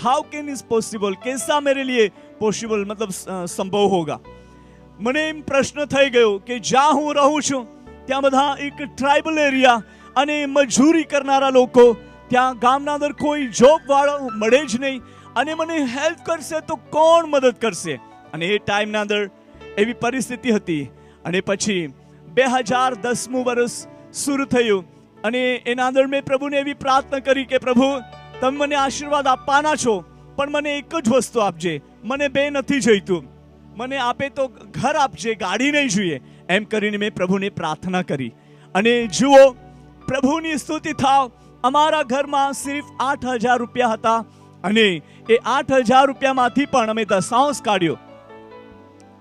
હાઉ કેન ઇઝ પોસિબલ, कैसा मेरे लिए पॉसिबल मतलब संभव होगा. મને એમ પ્રશ્ન થઈ ગયો કે જ્યાં હું રહું છું ત્યાં બધા એક ટ્રાઇબલ એરિયા અને મજૂરી કરનારા લોકો, ત્યાં ગામના અંદર કોઈ જોબ વાળો મળે જ નહીં અને મને હેલ્પ કરશે તો કોણ મદદ કરશે. અને એ ટાઈમના અંદર એવી પરિસ્થિતિ હતી. અને પછી 2010મું વર્ષ શરૂ થયું અને એના અંદર મેં પ્રભુને એવી પ્રાર્થના કરી કે પ્રભુ તમે મને આશીર્વાદ આપવાના છો પણ મને એક જ વસ્તુ આપજે, મને 2 નથી જોઈતું, મને આપે તો ઘર આપજે, ગાડી નહીં જોઈએ. એમ કરીને મેં પ્રભુને પ્રાર્થના કરી. અને જુઓ, પ્રભુની સ્તુતિ થાવ, અમારા ઘરમાં સિર્ફ 8,000 રૂપિયા હતા અને એ 8,000 રૂપિયામાંથી પણ અમે દશાંશ કાઢ્યો,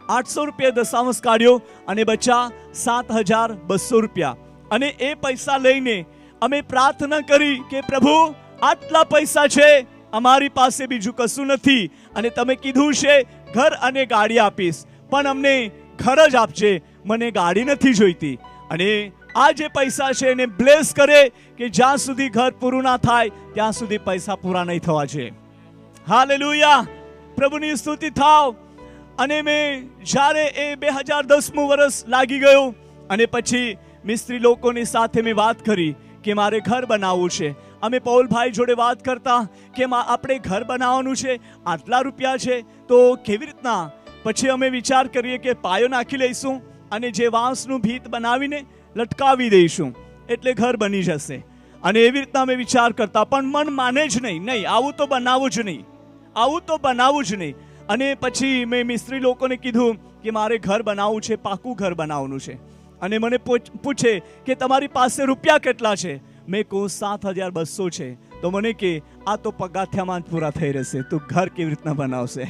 800 રૂપિયા દશાંશ કાઢ્યો અને બચા 7,200 રૂપિયા. અને એ પૈસા લઈને અમે પ્રાર્થના કરી કે પ્રભુ આટલા પૈસા છે, અમારી પાસે બીજું કશું નથી અને તમે કીધું છે ઘર અને ગાડી આપીશ, પણ અમને ઘર જ આપજે, મને ગાડી નથી જોઈતી. અને આ જે પૈસા છે એને બ્લેસ કરે કે જ્યાં સુધી ઘર પૂરું ના થાય ત્યાં સુધી પૈસા પૂરા નહીં થવા જોઈએ. હાલેલુયા, પ્રભુની સ્તુતિ થાવ. અને મેં જ્યારે એ 2010મું વર્ષ લાગી ગયું અને પછી મિસ્ત્રી લોકોની સાથે મેં વાત કરી કે મારે ઘર બનાવવું છે. અમે પૌલભાઈ જોડે વાત કરતા કે આપણે ઘર બનાવવાનું છે, આટલા રૂપિયા છે તો કેવી રીતના. પછી અમે વિચાર કરીએ કે પાયો નાખી લઈશું અને જે વાંસનું ભીત બનાવીને લટકાવી દઈશું એટલે ઘર બની જશે. અને એવી રીતના અમે વિચાર કરતા પણ મન માને જ નહીં, નહીં આવું તો બનાવવું જ નહીં, આવું તો બનાવવું જ નહીં. અને પછી મેં મિસ્ત્રી લોકોને કીધું કે મારે ઘર બનાવવું છે, પાકું ઘર બનાવવાનું છે. અને મને પૂછે કે તમારી પાસે રૂપિયા કેટલા છે? મેં કહું 7,200 છે. તો મને કે આ તો પગાથિયામાં જ પૂરા થઈ રહેશે, તું ઘર કેવી રીતના બનાવશે?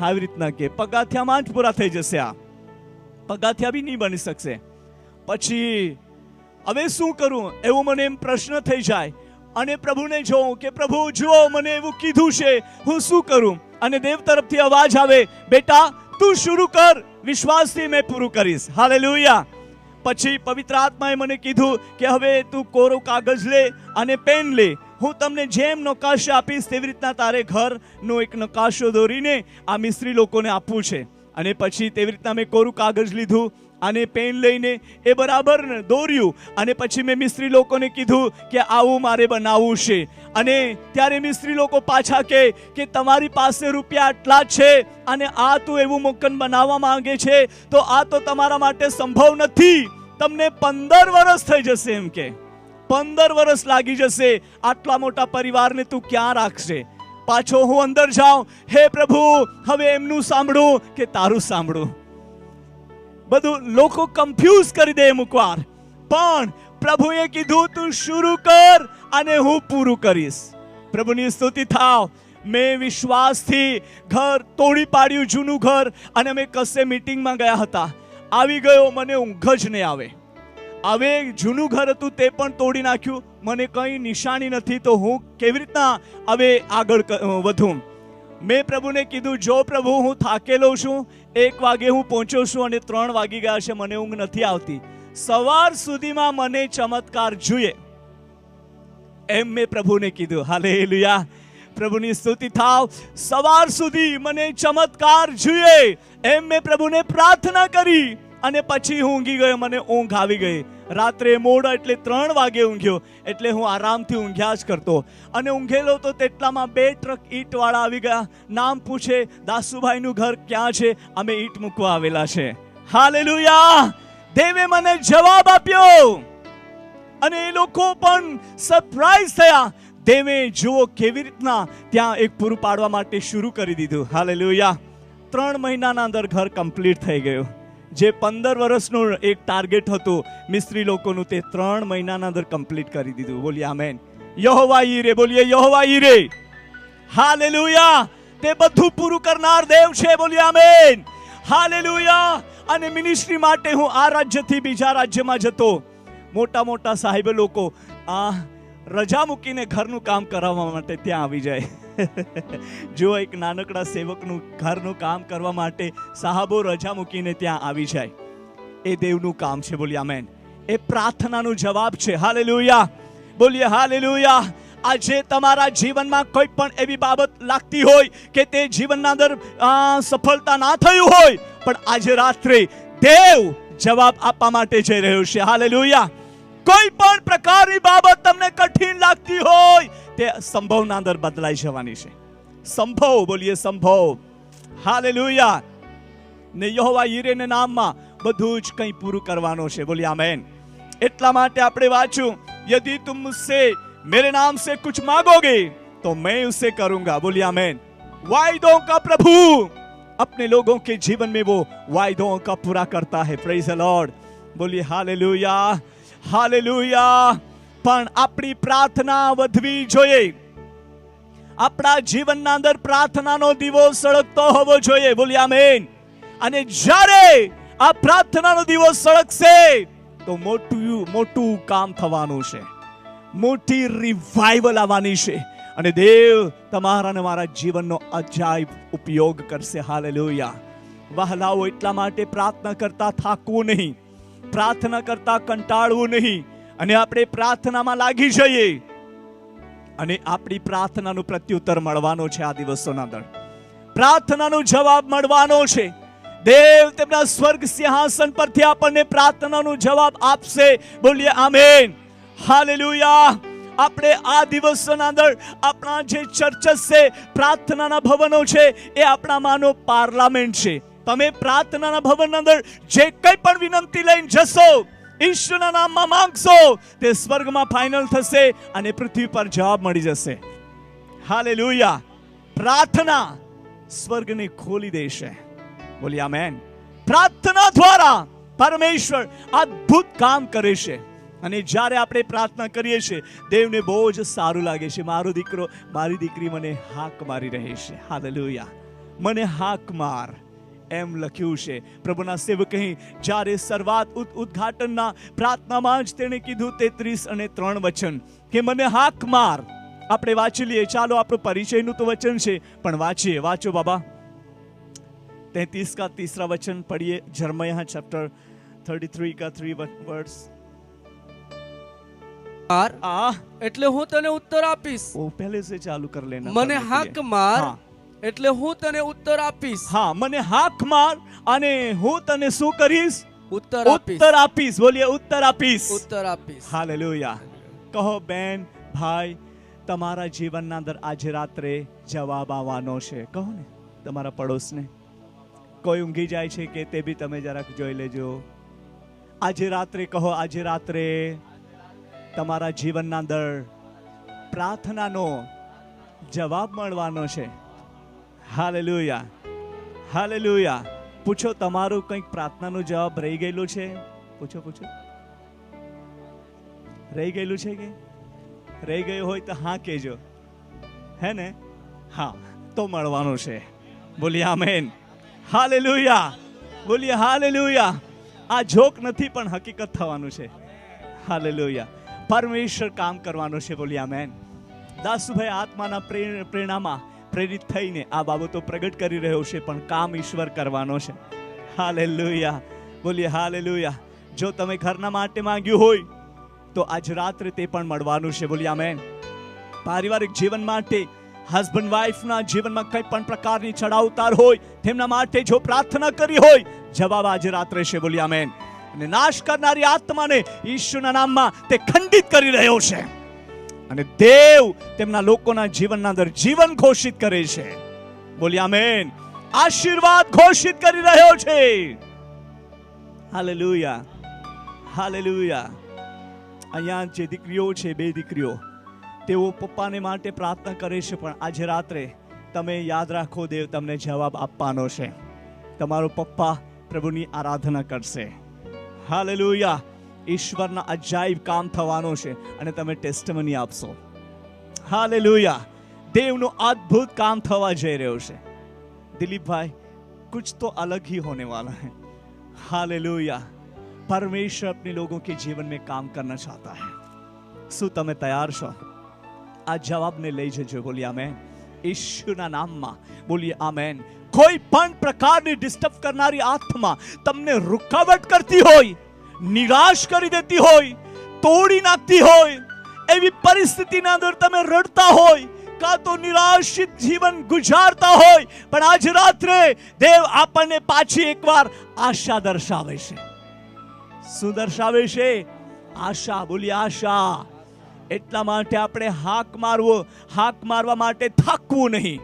આવી રીતના કે પગાથિયામાં જ પૂરા થઈ જશે, આ પગાથિયા બી નહીં બની શકશે. પછી હવે શું કરું એવું મને એમ પ્રશ્ન થઈ જાય અને પ્રભુને જોઉં કે પ્રભુ જુઓ મને એવું કીધું છે, હું શું કરું? અને દેવ તરફથી અવાજ આવે, બેટા તું શરૂ કર, વિશ્વાસથી મેં પૂરું કરીશ. હાલેલુયા. પછી પવિત્ર આત્માએ મને કીધું કે હવે તું કોરો કાગળ લે અને પેન લે, હું તમને જેમ નકાશા આપીશ તેવી રીતના તારે ઘરનો એક નકાશો દોરીને આ મિસ્ત્રી લોકોને આપવું છે. અને પછી તેવી રીતના મેં કોરું કાગળ લીધું અને પેન લઈને એ બરાબર દોર્યું અને પછી મેં મિસ્ત્રી લોકોને કીધું કે આવું મારે બનાવવું છે. અને ત્યારે મિસ્ત્રી લોકો પાછા કે તમારી પાસે રૂપિયા આટલા છે અને આ તું એવું મકાન બનાવવા માંગે છે તો આ તો તમારા માટે સંભવ નથી, તમને 15 વર્ષ થઈ જશે. એમ કે 15 વર્ષ લાગી જશે, આટલા મોટા પરિવારને તું ક્યાં રાખશે? પાછો હું અંદર જાઉં, હે પ્રભુ હવે એમનું સાંભળું કે તારું સાંભળું? બધું લોકો કન્ફ્યુઝ કરી દે અમુક વાર. પણ પ્રભુએ કીધું તું શરૂ કર અને હું પૂરું કરીશ. પ્રભુની સ્તુતિ થાવ. મેં વિશ્વાસથી ઘર તોડી પાડ્યું, જૂનું ઘર. અને અમે કશે મીટિંગમાં ગયા હતા, આવી ગયો, મને ઊંઘ જ નહીં આવે. હવે જૂનું ઘર હતું તે પણ તોડી નાખ્યું, મને કંઈ નિશાની નથી, તો હું કેવી રીતના હવે આગળ વધું? મેં પ્રભુને કીધું જો પ્રભુ હું થાકેલો છું, 1 વાગે હું પહોંચ્યો છું અને 3 વાગી ગયા છે, મને ઊંઘ નથી આવતી, સવાર સુધીમાં મને ચમત્કાર જોઈએ, એમ મેં પ્રભુને કીધું. હાલેલુયા, પ્રભુની સ્તુતિ થાવ. સવાર સુધી મને ચમત્કાર જોઈએ એમ મેં પ્રભુને પ્રાર્થના કરી અને પછી હું ઊંઘી ગયો. મને ઊંઘ આવી ગઈ. રાત્રે મોડા એટલે 3 વાગે ઊંઘ્યો, એટલે હું આરામથી ઊંઘ્યા જ કરતો. અને ઊંઘેલો તો તેટલામાં 2 ટ્રક ઈંટ વાળા આવી ગયા. નામ પૂછે, દાસુભાઈનું ઘર ક્યાં છે? અમે ઈંટ મૂકવા આવેલા છે. હાલેલુયા. દેવે મને જવાબ આપ્યો અને એ લોકો પણ સરપ્રાઈઝ થયા. દેવે જુઓ કેવી રીતના ત્યાં એક પૂરું પાડવા માટે શરૂ કરી દીધું. હાલેલુયા. 3 મહિનાના અંદર ઘર કમ્પ્લીટ થઈ ગયું. જે 15 વર્ષનું એક ટાર્ગેટ હતું મિસ્ત્રી લોકોનું, તે 3 મહિનાના અંદર કમ્પ્લીટ કરી દીધું. બોલીએ આમેન. યહોવા ઈરે, બોલીએ યહોવા ઈરે. હાલેલુયા. તે બધું પૂરું કરનાર દેવ છે. બોલીએ આમેન. હાલેલુયા. અને મિનિસ્ટ્રી માટે હું આ રાજ્યથી બીજા રાજ્યમાં જતો. મોટા મોટા સાહેબ લોકો આ રજા મૂકીને ઘરનું કામ કરાવવા માટે ત્યાં આવી જાય. જો એક નાનકડા સેવકનું ઘરનું કામ કરવા માટે સાહેબો રજા મૂકીને ત્યાં આવી જાય. એ દેવનું કામ છે. બોલીએ આમેન. એ પ્રાર્થનાનો જવાબ છે. હાલેલુયા. બોલીએ હાલેલુયા. આજે તમારા જીવનમાં કોઈ પણ એવી બાબત લાગતી હોય કે તે જીવનના અંદર સફળતા ના થયું હોય, પણ આજે રાત્રે દેવ જવાબ આપવા માટે જઈ રહ્યો છે. હાલેલુયા. કોઈ પણ પ્રકારની બાબત તમને કઠિન લાગતી હોય, તે સંભવના અંદર બદલાઈ જવાની છે. સંભવ, બોલીએ સંભવ. હાલેલુયા. ને યહોવા યીરેના નામમાં બધું જ કંઈ પૂરું કરવાનું છે. બોલીએ આમેન. એટલા માટે આપણે વાંચ્યું, યદિ તુમ મુझसे मेरे नाम से कुछ मांगोगे तो मैं उसे करूंगा. बोलिए आमेन. वायदों का प्रभु अपने लोगों के जीवन में वो वायदों का पूरा करता है. Praise the Lord. बोलिए हालेलुया. हालेलुया. પણ આપણી પ્રાર્થના વધવી જોઈએ. આપણા જીવનના અંદર પ્રાર્થનાનો દીવો સળગતો હોવો જોઈએ. બોલીએ આમેન. અને જ્યારે આ પ્રાર્થનાનો દીવો સળગશે તો મોટું કામ થવાનું છે. મોટી રિવાઇવલ આવવાની છે અને દેવ તમારા અને મારા જીવનનો અજાયબ ઉપયોગ કરશે. હાલેલુયા. વહાલાઓ, એટલા માટે પ્રાર્થના કરતા થાકવું નહીં, પ્રાર્થના કરતા કંટાળવું નહીં, અને આપણે પ્રાર્થનામાં લાગી જઈએ અને આપણી પ્રાર્થનાનો પ્રત્યુત્તર મળવાનો છે. આ દિવસોના અંદર પ્રાર્થનાનો જવાબ મળવાનો છે. દેવ તેમના સ્વર્ગ સિંહાસન પરથી આપણને પ્રાર્થનાનો જવાબ આપશે. બોલીએ આમેન. હાલેલુયા. આપણે આ દિવસોના અંદર આપણા જે ચર્ચસ છે, પ્રાર્થનાના ભવનો છે, એ આપણામાંનો પાર્લામેન્ટ છે. તમે પ્રાર્થનાના ભવનના અંદર જે કંઈ પણ વિનંતી લઈને જશો, ઈશ્વરના નામમાં માંગશો, તે સ્વર્ગમાં ફાઇનલ થશે અને પૃથ્વી પર જવાબ મળી જશે. હાલેલુયા. પ્રાર્થના સ્વર્ગને ખોલી દેશે. બોલીએ આમેન. પ્રાર્થના દ્વારા પરમેશ્વર અદ્ભુત કામ કરે છે. અને જ્યારે આપણે પ્રાર્થના કરીએ છીએ, દેવને બહુ જ સારું લાગે છે. મારો દીકરો, મારી દીકરી મને હાક મારી રહે છે. હાલેલુયા. મને હાક માર, એમ લખ્યું છે. પ્રભુના સેવકે જ્યારે શરૂઆત ઉદ્ઘાટનના પ્રાર્થનામાં જ તેણે કીધું 33 અને 3 વચન કે મને હાક માર. આપણે વાંચી લઈએ. ચાલો, આપણું પરિચયનું તો વચન છે, પણ વાંચીએ. વાંચો બાબા. 33 का 3 वचन पढ़िए. यिर्मयाह चैप्टर 33 का 3 वर्ड्स. એટલે હું તને ઉત્તર આપીશ. वो पहले से चालू कर लेना. મને હાક માર એટલે હું તને ઉત્તર આપીશ. હા, મને હાક માર અને હું તને શું કરીશ? ઉત્તર આપીશ. બોલીએ ઉત્તર આપીશ. ઉત્તર આપીશ. હાલેલુયા. કહો બેન, ભાઈ, તમારા જીવનના અંદર આજે રાત્રે જવાબ આવવાનો છે. કહો ને તમારા પડોશને. કોઈ ઊંઘી જાય છે કે તે બી તમે જરાક જોઈ લેજો. આજે રાત્રે કહો, આજે રાત્રે તમારા જીવનના અંદર પ્રાર્થનાનો જવાબ મળવાનો છે. હાલેલુયા. હાલેલુયા. પૂછો, તમારું કંઈક પ્રાર્થનાનો જવાબ રહી ગયેલું છે? પૂછો. રહી ગયેલું છે કે રહી ગયું હોય તો હા કહેજો. હે ને? હા, તો મળવાનું છે. બોલીએ આમેન. હાલેલુયા. બોલીએ હાલેલુયા. આ જોક નથી, પણ હકીકત થવાનું છે. હાલેલુયા. પરમેશ્વર કામ કરવાનો છે. બોલીએ આમેન. દાસુભાઈ આત્માના પ્રેરણામાં પ્રેરિત થઈને આ બાબતો પ્રગટ કરી રહ્યો છે, પણ કામ ઈશ્વર કરવાનો છે. હાલેલુયા. બોલીએ હાલેલુયા. જો તમે ઘરના માટે માંગ્યું હોય તો આજ રાત્રે તે પણ મળવાનું છે. બોલીએ આમેન. પારિવારિક જીવન માટે, હસબન્ડ વાઇફના જીવનમાં કંઈ પણ પ્રકારની ચડાવ ઉતાર હોય, તેમના માટે જો પ્રાર્થના કરી હોય, જવાબ આજે રાત્રે છે. બોલીએ આમેન. અને નાશ કરનારી આત્માને ઈશ્વરના નામમાં તે ખંડિત કરી રહ્યો છે અને દેવ તેમના લોકોના જીવનના અંદર જીવન ઘોષિત કરે છે. બોલીએ આમેન. આશીર્વાદ ઘોષિત કરી રહ્યો છે. Hallelujah, hallelujah. અહીંયા જે દીકરીઓ છે, 2 દીકરીઓ, તેઓ પપ્પાને માટે પ્રાર્થના કરે છે, પણ આજે રાત્રે તમે યાદ રાખો, દેવ તમને જવાબ આપવાનો છે. તમારો પપ્પા પ્રભુની આરાધના કરશે. હાલેલુયા. ઈશ્વરના અજાયબ કામ થવાનો છે અને તમે ટેસ્ટમની આપશો. હાલેલુયા. દેવનું અદ્ભુત કામ થવા જઈ રહ્યો છે. दिलीप भाई, कुछ तो अलग ही होने वाला है. हालेलुया. परमेश्वर अपने लोगों के जीवन में काम करना चाहता है. શું તમે તૈયાર છો? આ જવાબને લઈ જજો. બોલીએ આમેન. ઈશ્વરના નામમાં બોલીએ આમેન. કોઈ પણ પ્રકારની ડિસ્ટર્બ કરનારી આત્મા તમને રૂકાવટ કરતી હોય, નિરાશ કરી દેતી હોય, તોડી નાખતી હોય, એવી પરિસ્થિતિના અંદર તમે રડતા હોય, કાં તો નિરાશિત જીવન ગુજારતા હોય, પણ આજ રાત્રે દેવ આપણને પાછી એકવાર આશા દર્શાવે છે. શું દર્શાવે છે? આશા. બોલીએ આશા. એટલા માટે આપણે હાક મારવા માટે થાકવું નહીં.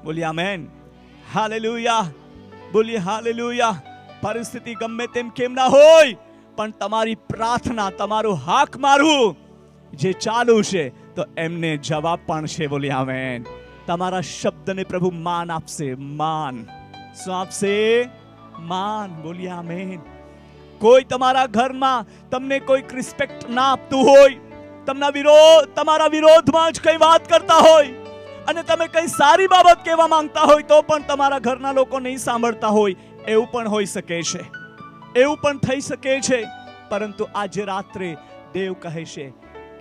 બોલીએ આમેન. હાલેલુયા. બોલીએ હાલેલુયા. પરિસ્થિતિ ગમે તેમ કેમ ના હોય, પણ તમારી પ્રાર્થના, તમારું હાક મારવું જે ચાલુ છે, તો એમને જવાબ પણ છે. બોલીએ આમેન. તમારા શબ્દને પ્રભુ માન આપશે. માન. શું આપશે? માન. બોલીએ આમેન. કોઈ તમારા ઘરમાં તમને કોઈ રિસ્પેક્ટ ના આપતું હોય, તમારા વિરોધમાં જ કઈ વાત કરતા હોય, અને તમે કઈ સારી બાબત કહેવા માંગતા હોય તો પણ તમારા ઘરના લોકો નહીં સાંભળતા હોય, એવું પણ હોઈ શકે છે. એવું પણ થઈ શકે છે. પરંતુ આજે રાત્રે દેવ કહે છે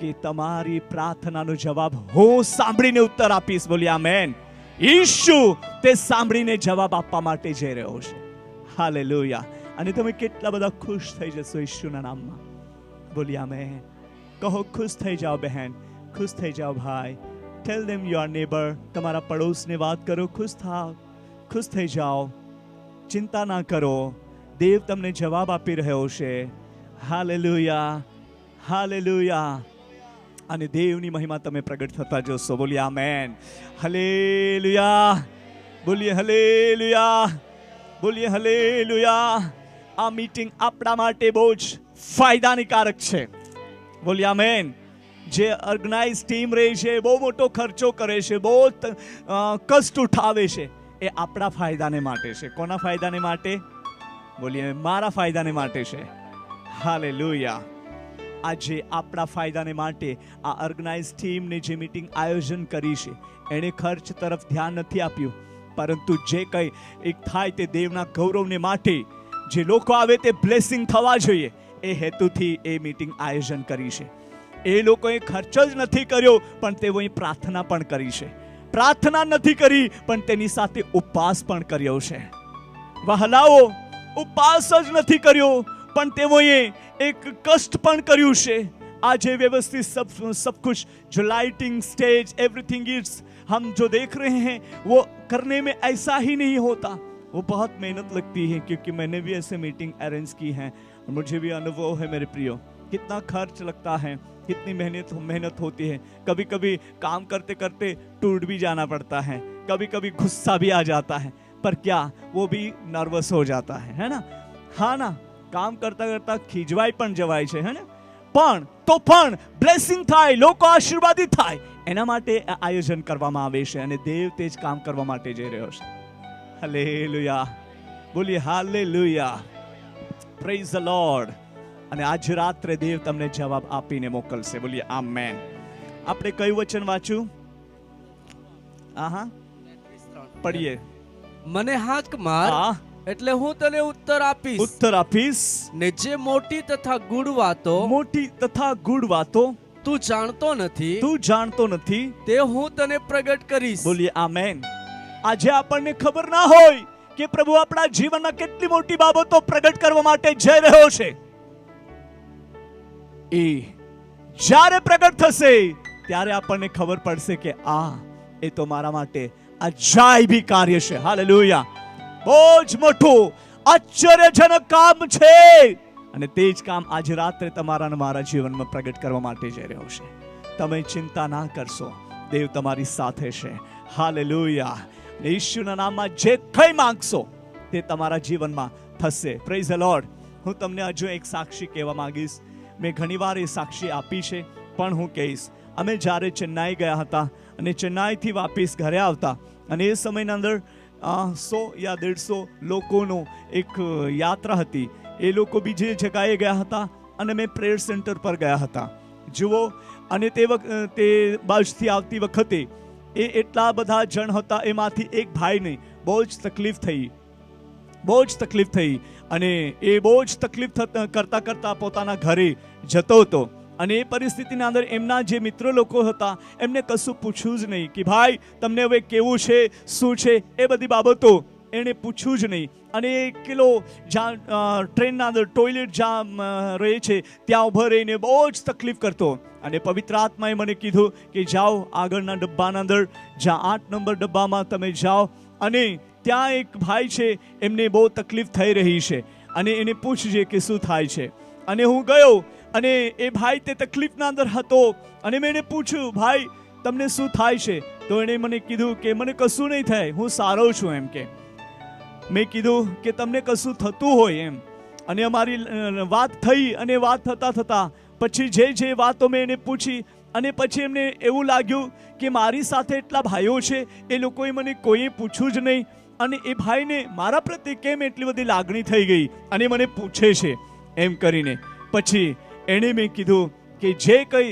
કે તમારી પ્રાર્થનાનો જવાબ હું સાંભળીને ઉત્તર આપીશ. બોલીએ આમેન. ઈશુ તે સાંભળીને જવાબ આપવા માટે જઈ રહ્યો છે. હાલેલુયા. અને તમે કેટલા બધા ખુશ થઈ જશો ઈશુના નામમાં. બોલીએ આમેન. કહો, ખુશ થઈ જાઓ બહેન, ખુશ થઈ જાઓ ભાઈ. ટેલ ધેમ યોર નેબર. તમારા પડોશને વાત કરો, ખુશ થાઓ, ખુશ થઈ જાઓ, ચિંતા ના કરો. દેવ તમને જવાબ આપી રહ્યો છે. Hallelujah, hallelujah. અને દેવની મહિમા તમે પ્રગટ થતા જોશો. બોલીએ આમેન. હાલેલુયા. બોલીએ હાલેલુયા. બોલીએ હાલેલુયા. આ મીટિંગ આપણા માટે બહુ જ ફાયદાનીકારક છે. બોલીએ આમેન. જે ઓર્ગેનાઇઝ ટીમ રહે છે, બહુ મોટો ખર્ચો કરે છે, બહુ કષ્ટ ઉઠાવે છે, એ આપણા ફાયદાને માટે છે. કોના ફાયદાને માટે? બોલીએ મારા ફાયદાને માટે છે. હાલેલુયા. આજે આપણા ફાયદાને માટે આ ઓર્ગેનાઇઝ ટીમને જે મીટિંગ આયોજન કરી છે, એણે ખર્ચ તરફ ધ્યાન નથી આપ્યું, પરંતુ જે કંઈ એક થાય તે દેવના ગૌરવને માટે, જે લોકો આવે તે બ્લેસિંગ થવા જોઈએ, એ હેતુથી એ મીટિંગ આયોજન કરી છે. એ લોકોએ ખર્ચ જ નથી કર્યો, પણ તેઓએ પ્રાર્થના પણ કરી છે. પ્રાર્થના નથી કરી, પણ તેની સાથે ઉપવાસ પણ કર્યો છે. વહાલાઓ, ઉપવાસ જ નથી કર્યો, પણ તેઓએ એક કષ્ટ પણ કર્યું છે. આજે व्यवस्थित सब कुछ, जो लाइटिंग, स्टेज, एवरीथिंग इट्स, हम जो देख रहे हैं वो करने में ऐसा ही नहीं होता. वो बहुत मेहनत लगती है, क्योंकि मैंने भी ऐसे मीटिंग अरेंज की हैं. मुझे भी अनुभव है मेरे प्रियो. कितना खर्च लगता है, कितनी मेहनत होती है. कभी कभी काम करते करते टूट भी जाना पड़ता है, कभी कभी गुस्सा भी आ जाता है, पर क्या वो भी नर्वस हो जाता है ना? हाँ ना, કામ કરતા કરતા ખીજવાય પણ જવાય છે, હે ને? પણ બ્લેસિંગ થાય, લોકો આશીર્વાદિત થાય, એના માટે આયોજન કરવામાં આવે છે, અને દેવ તે જ કામ કરવા માટે જઈ રહ્યો છે. હાલેલુયા. બોલીએ હાલેલુયા. Praise the lord. અને આજ રાત્રે દેવ તમને જવાબ આપીને મોકલશે. બોલીએ આમેન. આપણે કયું વચન વાંચ્યું? પઢીએ. મને હાક માર, એટલે હું તને ઉત્તર આપીશ. ને જે મોટી તથા ગૂઢ વાતો તું જાણતો નથી, તે હું તને પ્રગટ કરીશ. બોલીએ આમેન. આજે આપણને ખબર ના હોય કે પ્રભુ આપણા જીવનમાં કેટલી મોટી બાબતો પ્રગટ કરવા માટે જઈ રહ્યો છે. એ જ્યારે પ્રગટ થશે ત્યારે આપણને ખબર પડશે કે એ તો મારા માટે અજાયબી કાર્ય છે. હાલેલુયા. બહુ જ મોટું આશ્ચર્યજનક કામ છે, અને તે જ કામ આજે રાત્રે તમારા અને મારા જીવનમાં પ્રગટ કરવા માટે જઈ રહ્યો છે. તમે ચિંતા ના કરશો, દેવ તમારી સાથે છે. હાલેલુયા. ઈશ્વરના નામમાં જે કંઈ માંગશો તે તમારા જીવનમાં થશે. Praise the lord. હું તમને હજુ એક સાક્ષી કહેવા માંગીશ. મેં ઘણીવાર એ સાક્ષી આપી છે, પણ હું કહીશ. અમે જ્યારે ચેન્નાઈ ગયા હતા અને ચેન્નાઈથી વાપસ ઘરે આવતા, અને એ સમયના અંદર 100 યા 150 લોકોનો એક યાત્રા હતી. એ લોકો બીજી જગ્યાએ ગયા હતા અને મેં પ્રેયર સેન્ટર પર ગયા હતા. જુઓ, અને તે બાજુથી આવતી વખતે એ એટલા બધા જણ હતા, એમાંથી એક ભાઈને બહુ જ તકલીફ થઈ અને એ બહુ જ તકલીફ કરતા કરતા પોતાના ઘરે જતો હતો. અને એ પરિસ્થિતિના અંદર એમના જે મિત્ર લોકો હતા એમને કશું પૂછ્યું જ નહીં કે ભાઈ તમને હવે કેવું છે, શું છે, એ બધી બાબતો એણે પૂછ્યું જ નહીં. અને એકલો જ્યાં ટ્રેનના અંદર ટોયલેટ જ્યાં રહે છે ત્યાં ઊભો રહીને બહુ જ તકલીફ કરતો. અને પવિત્ર આત્માએ મને કીધું કે જાઓ આગળના ડબ્બાના અંદર, જ્યાં 8 નંબર ડબ્બામાં તમે જાઓ, અને ત્યાં એક ભાઈ છે, એમને બહુ તકલીફ થઈ રહી છે, અને એને પૂછજે કે શું થાય છે. અને હું ગયો, અને એ ભાઈ તે તકલીફના અંદર હતો, અને મેં એને પૂછ્યું, ભાઈ તમને શું થાય છે? તો એણે મને કીધું કે મને કશું નહીં થાય, હું સારો છું એમ કે. મેં કીધું કે તમને કશું થતું હોય એમ. અને અમારી વાત થઈ, અને વાત થતાં પછી જે વાતો મેં એને પૂછી, અને પછી એમને એવું લાગ્યું કે મારી સાથે એટલા ભાઈઓ છે, એ લોકોએ મને કોઈએ પૂછ્યું જ નહીં, અને એ ભાઈને મારા પ્રત્યે કેમ એટલી બધી લાગણી થઈ ગઈ અને મને પૂછે છે એમ કરીને. પછી એણે મેં કીધું કે જે કંઈ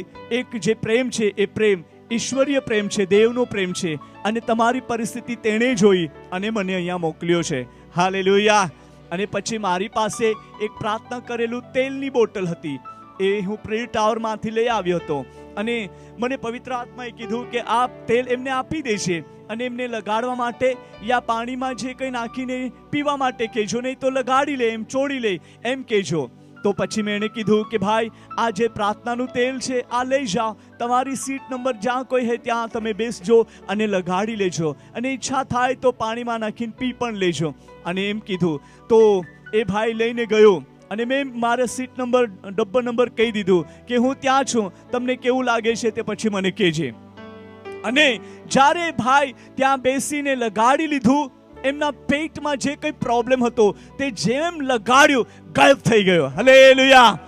જે પ્રેમ છે એ પ્રેમ ઈશ્વરીય પ્રેમ છે, દેવનો પ્રેમ છે, અને તમારી પરિસ્થિતિ તેણે જોઈ અને મને અહીંયા મોકલ્યો છે. હાલેલુયા. અને પછી મારી પાસે એક પ્રાર્થના કરેલું તેલની બોટલ હતી, એ હું પ્રેયર ટાવરમાંથી લઈ આવ્યો હતો. અને મને પવિત્ર આત્માએ કીધું કે આ તેલ એમને આપી દે છે, અને એમને લગાડવા માટે યા પાણીમાં જે કંઈ નાખીને પીવા માટે કહેજો, નહીં તો લગાડી લે, એમ ચોળી લે એમ કહેજો. તો પછી મેં એને કીધું કે ભાઈ આ જે પ્રાર્થનાનું તેલ છે આ લઈ જાઓ, તમારી સીટ નંબર જ્યાં કોઈ હોય ત્યાં તમે બેસજો અને લગાડી લેજો, અને ઈચ્છા થાય તો પાણીમાં નાખીને પી પણ લેજો. અને એમ કીધું તો એ ભાઈ લઈને ગયો, અને મેં મારા સીટ નંબર ડબ્બા નંબર કહી દીધું કે હું ત્યાં છું, તમને કેવું લાગે છે તે પછી મને કહેજે. અને જ્યારે ભાઈ ત્યાં બેસીને લગાડી લીધું, એમના પેટમાં જે કંઈ પ્રોબ્લેમ હતો તે જેમ લગાડ્યું ગાયબ થઈ ગયો. હાલેલુયા.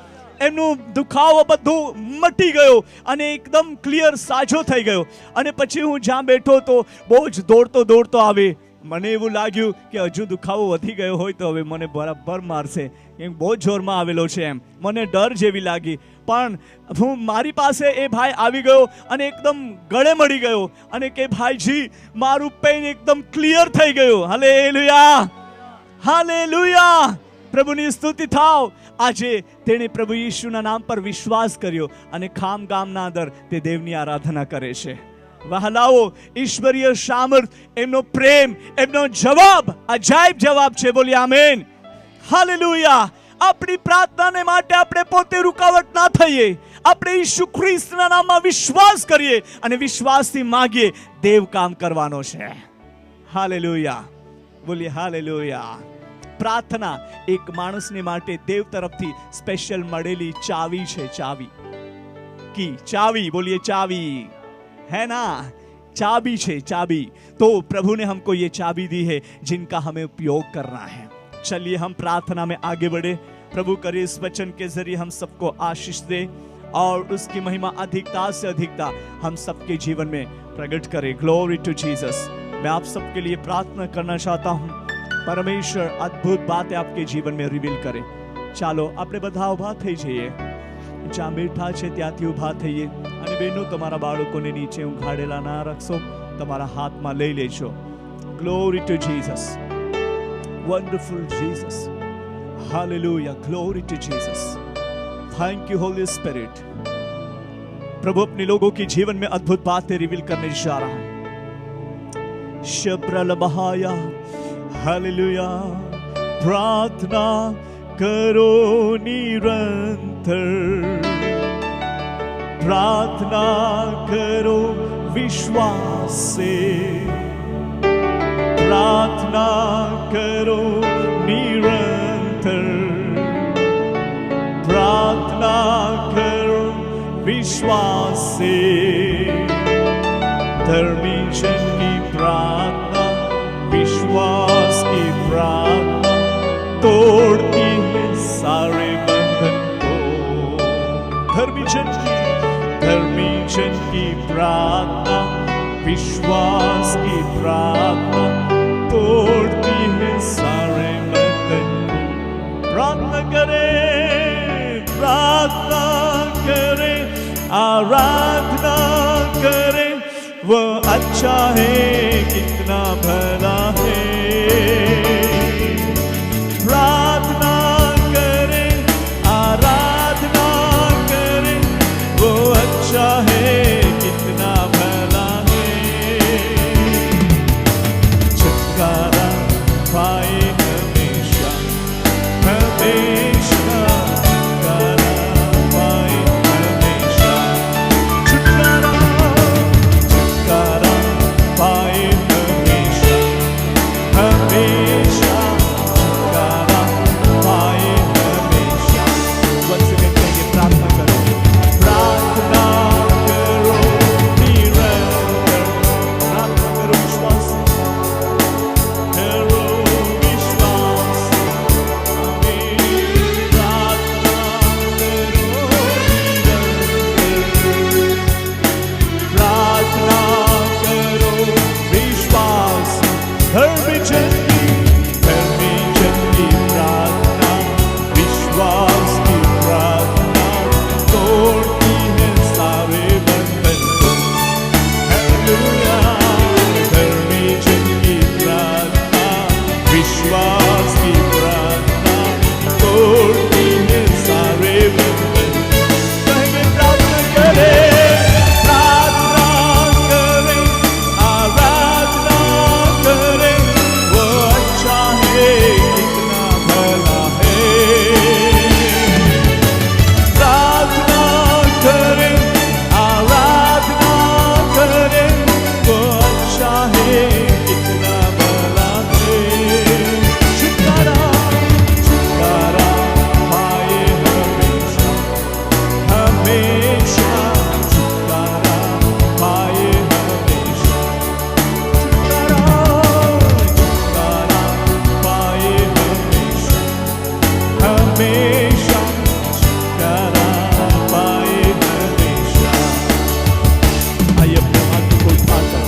એમનું દુખાવો બધું મટી ગયો અને એકદમ ક્લિયર સાજો થઈ ગયો. અને પછી હું જ્યાં બેઠો તો બહુ જ દોડતો આવે. મને એવું લાગ્યું કે હજુ દુખાવો વધી ગયો હોય તો હવે મને બરાબર મારશે, એમ બહુ જોરમાં આવેલો છે એમ મને ડર જેવી લાગી. પણ હું મારી પાસે એ ભાઈ આવી ગયો અને એકદમ ગળે મળી ગયો અને કે ભાઈજી મારું પેઇન એકદમ ક્લિયર થઈ ગયું. Hallelujah, hallelujah. પ્રભુની સ્તુતિ થાવ. આજે તેણે પ્રભુ ઈશુના નામ પર વિશ્વાસ કર્યો અને ખામ ગામના અંદર તે દેવની આરાધના કરે છે. વહાલાઓ, ઈશ્વરીય સામર્થ, એમનો પ્રેમ, એમનો જવાબ અજાયબ જવાબ છે. બોલીએ આમેન. હાલેલુયા. આપણી પ્રાર્થનાને માટે આપણે પોતે રૂકાવટ ના થઈએ, આપણે ઈસુ ખ્રિસ્તના નામમાં વિશ્વાસ કરીએ અને વિશ્વાસથી માંગીએ. દેવ કામ કરવાનો છે. હાલેલુયા. બોલીએ હાલેલુયા. પ્રાર્થના એક માણસને માટે દેવ તરફથી સ્પેશિયલ મળેલી ચાવી છે. ચાવી. બોલીએ ચાવી. है ना, चाबी છે, चाबी. तो प्रभु ने हमको ये चाबी दी है जिनका हमें उपयोग करना है. चलिए हम प्रार्थना में आगे बढ़े. प्रभु करे इस वचन के जरिए हम सबको आशीष दे और उसकी महिमा अधिकता से अधिकता हम सबके जीवन में प्रकट करे. Glory to Jesus. मैं आप सबके लिए प्रार्थना करना चाहता हूँ, परमेश्वर अद्भुत बातें आपके जीवन में रिवील करे. ચાલો આપણે બધા ઊભા થઈ જઈએ. જ્યાં બેઠા છે ત્યાંથી ઊભા થઈએ. અને બહેનો, તમારા બાળકોને નીચે ઊંઘાડેલા ના રાખશો, તમારા હાથમાં લઈ લેજો. Glory to Jesus. Wonderful Jesus. Hallelujah. Glory to Jesus. Thank you Holy Spirit. प्रभु अपने लोगों के जीवन में अद्भुत बातें रिवील करने जा रहा है. शब्रल बहाया. हालेलुया. प्रार्थना करो निरंतर, प्रार्थना करो विश्वास से, प्रार्थना करो निरंतर, प्रार्थना करो विश्वास से. धर्मी जन की प्रार्थना, विश्वास की प्रार्थना तोड़ती है सारे बंधन को। धर्मी जन की प्रार्थना, विश्वास की प्रार्थना तोड़ती है सारे बंधन को। प्रार्थना करें, प्रार्थना करें, आराधना करें, वह अच्छा है, कितना भला है। प्रार्थना करें, आराधना करें, वो अच्छा है, कितना भला है। छुटकारा पाए हमेशा, हमेशा छुटकारा पाए हमेशा। छुटकारा पाए हमेशा, हमेशा छुटकारा पाए हमेशा। वंश कहते हैं कि प्रार्थना करो, प्रार्थना करो निरंतर, प्रार्थना करो विश्वास, करो विश्वास, प्रार्थना करो निरंतर, प्रार्थना करो विश्वास। धर्मी जन की प्रार्थना, विश्वास की प्रार्थना तोड़ती है सारे बंधन को। हालेलुया। धर्मी जन की प्रार्थना, विश्वास की प्रार्थना तोड़ती है सारे बंधन। कहेंगे प्रार्थना करें, प्रार्थना करें, आराधना करें, वो अच्छा है, कितना भला है। प्रार्थना करें, आराधना करें, वो अच्छा है, कितना भला है। छुटकारा, छुटकारा पाए हमेशा, हमेशा छुटकारा पाए हमेशा। छुटकारा, छुटकारा पाए हमेशा, हमेशा छुटकारा पाए हमेशा। आइए अपने हाथ को उठाकर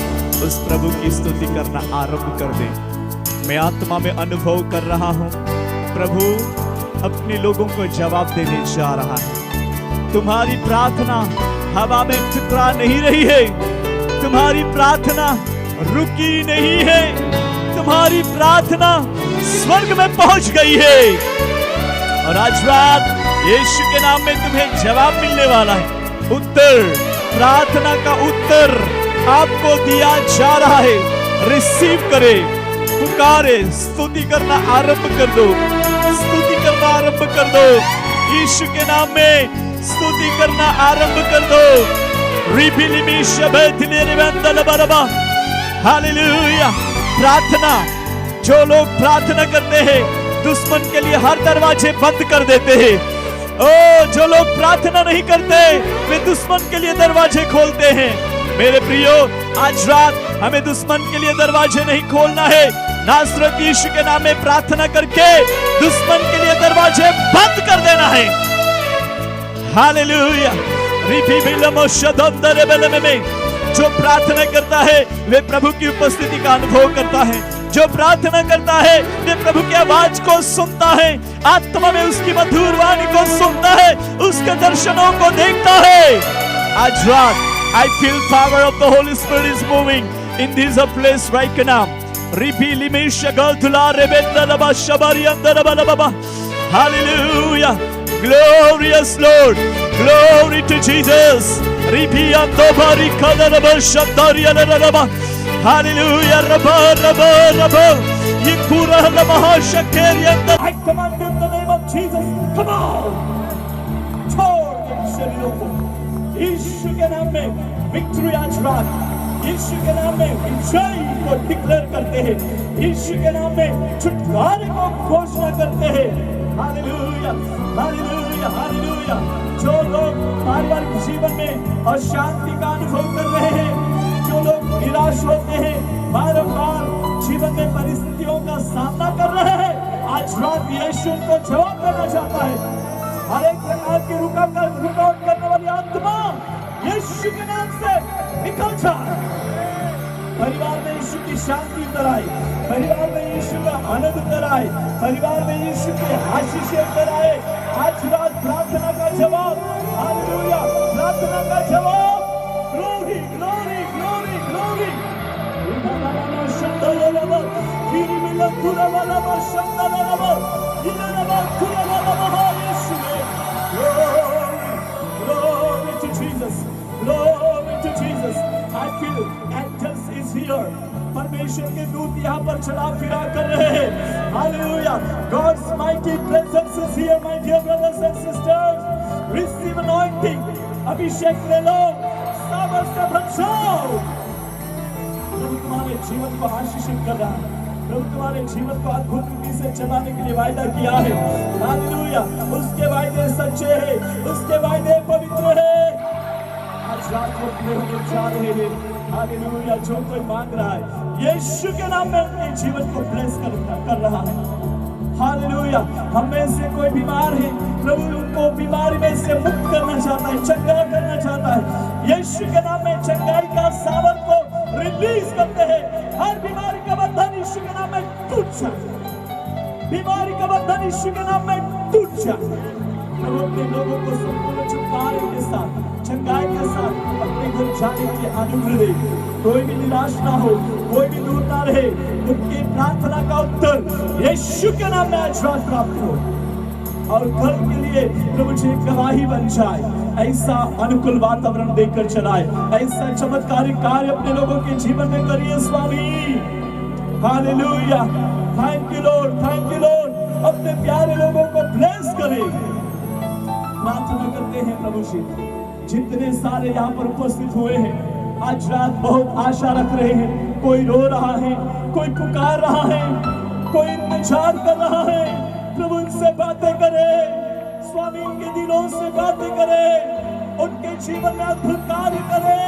उस प्रभु की स्तुति करना आरंभ कर दें। मैं आत्मा में अनुभव कर रहा हूं, प्रभु अपने लोगों को जवाब देने जा रहा है। तुम्हारी प्रार्थना हवा में ठुकरा नहीं रही है, तुम्हारी प्रार्थना रुकी नहीं है, तुम्हारी प्रार्थना स्वर्ग में पहुंच गई है। और आज रात यीशु के नाम में तुम्हें जवाब मिलने वाला है। उत्तर, प्रार्थना का उत्तर आपको दिया जा रहा है। रिसीव करे, पुकारे, स्तुति करना आरंभ कर दो, स्तुति करना आरंभ कर दो। यीशु के नाम में स्तुति करना आरंभ कर दो। हालेलुया। प्रार्थना, जो लोग प्रार्थना करते हैं दुश्मन के लिए हर दरवाजे बंद कर देते हैं। ओ, जो लोग प्रार्थना नहीं करते वे दुश्मन के लिए दरवाजे खोलते हैं। मेरे प्रियो, आज रात हमें दुश्मन के लिए दरवाजे नहीं खोलना है। नासरत यीशु के नाम में प्रार्थना करके दुश्मन के लिए दरवाजे बंद कर देना है। हालेलुया। जो प्रार्थना करता है वे प्रभु की उपस्थिति का अनुभव करता है। जो प्रार्थना करता है वे प्रभु की आवाज को सुनता है, आत्मा में उसकी मधुर वाणी को सुनता है, उसके दर्शनों को देखता है। आज रात I feel power of the Holy Spirit is moving in this place right now. Hallelujah. Glorious Lord. Glory to Jesus. Hallelujah. I command in the name of Jesus. Come on. यीशु के नाम में विक्ट्री आज रात, यीशु के नाम में विजय को डिक्लेयर करते हैं, यीशु के नाम में छुटकारे को घोषणा करते हैं। Hallelujah, hallelujah, hallelujah. जो लोग पारिवारिक जीवन में अशांति का अनुभव कर रहे हैं, जो लोग निराश होते हैं, बार-बार जीवन में परिस्थितियों का सामना कर रहे हैं, आज रात यीशु को जवाब देना चाहता है। हर एक प्रकार की रुकावट करने वाली आत्मा यीशु के नाम से निकल जाए। परिवार में यीशु की शांति उतर आए, परिवार में यीशु का आनंद उतर आए, परिवार में यीशु की आशीष उतर आए। आज रात प्रार्थना का जवाब, हालेलुया, प्रार्थना का जवाब, glory glory glory glory. Glory to Jesus, glory to Jesus. I feel angels is here. परमेश्वर के दूत यहाँ पर चला फिरा कर रहे हैं। Hallelujah, God's mighty presence is here, my dear brothers and sisters. Receive anointing, अभिषेक ले लो, सामर्थ से भर जाओ। प्रभु तुम्हारे जीवन को आशीषित कर रहा है, प्रभु तुम्हारे जीवन को अद्भुत रीति से चलाने के लिए वायदा किया है। हालेलुया, उसके वायदे सच्चे हैं, उसके वायदे पवित्र हैं। आज रात को पूरे होने जा रहे हैं। हालेलुया, जो कोई मांग रहा है यीशु के नाम में अपने जीवन को ब्लेस कर रहा है। हालेलुया, हम में से कोई बीमार है, प्रभु उनको बीमारी में से मुक्त करना चाहता है, चंगा करना चाहता है। यीशु के नाम में चंगाई का सावन को रिलीज करते हैं। हर बीमारी का बंधन यीशु के नाम में टूट जाए, बीमारी का बंधन यीशु के नाम में टूट जाए। प्रभु अपने लोगों को संपूर्ण छुटकारे के साथ, चंगाई के साथ अपने घर जाने के लिए अनुग्रह दे। कोई भी निराश ना हो, कोई भी दूर ना रहे। उनकी प्रार्थना का उत्तर यीशु के नाम में आज रात प्राप्त हो और कल के लिए प्रभु जी गवाही बन जाए। ऐसा अनुकूल वातावरण देकर चलाए, ऐसा चमत्कारिक कार्य अपने लोगों के जीवन में करिए स्वामी। Hallelujah, thank you Lord, thank you Lord. अपने प्यारे लोगों को ब्लेस करें। प्रार्थना करते हैं प्रभु जी, जितने सारे यहाँ पर उपस्थित हुए हैं आज रात बहुत आशा रख रहे हैं। कोई रो रहा है, कोई पुकार रहा है, कोई इंतजार कर रहा है। प्रभु उनसे बातें करे स्वामी, उनके दिलों से बातें करे, उनके जीवन में अद्भुत कार्य करे।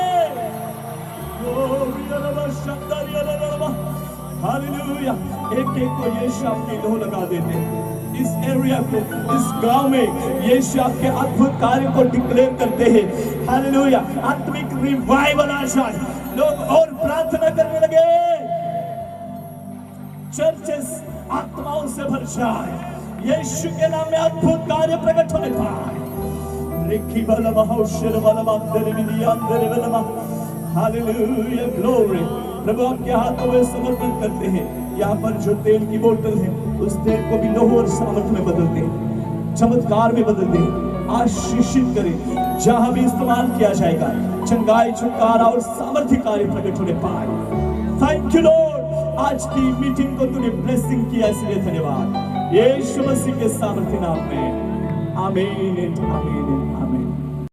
हालेलुया, एक एक को यीशु अपनी लहू लगा देते हैं। इस एरिया को, इस गांव में यीशु आपके अद्भुत कार्य को डिक्लेयर करते हैं। हालेलुया, आत्मिक रिवाइवल आ जाए, लोग और प्रार्थना करने लगे, चर्चेस आत्माओं से भर जाए, यीशु के नाम में अद्भुत कार्य प्रकट होने पाए। रिक्की वाला महाशर वाला मंदिर में अंदर वाला, हालेलुया, ग्लोरी। प्रभु आपके हाथों में समर्पण करते हैं। यहाँ पर जो तेल की बोतल है, उस तेल को भी लहू और सामर्थ में बदल दें, चमत्कार में बदल दें, आशीषित करें। जहां भी इस्तेमाल किया जाएगा चंगाई, छुटकारा और सामर्थ्य कार्य प्रकट होने पाए। थैंक यू लॉर्ड, आज की मीटिंग को तूने ब्लेसिंग किया, इसलिए धन्यवाद। यीशु मसीह के सामर्थ्य नाम में आमीन, आमीन।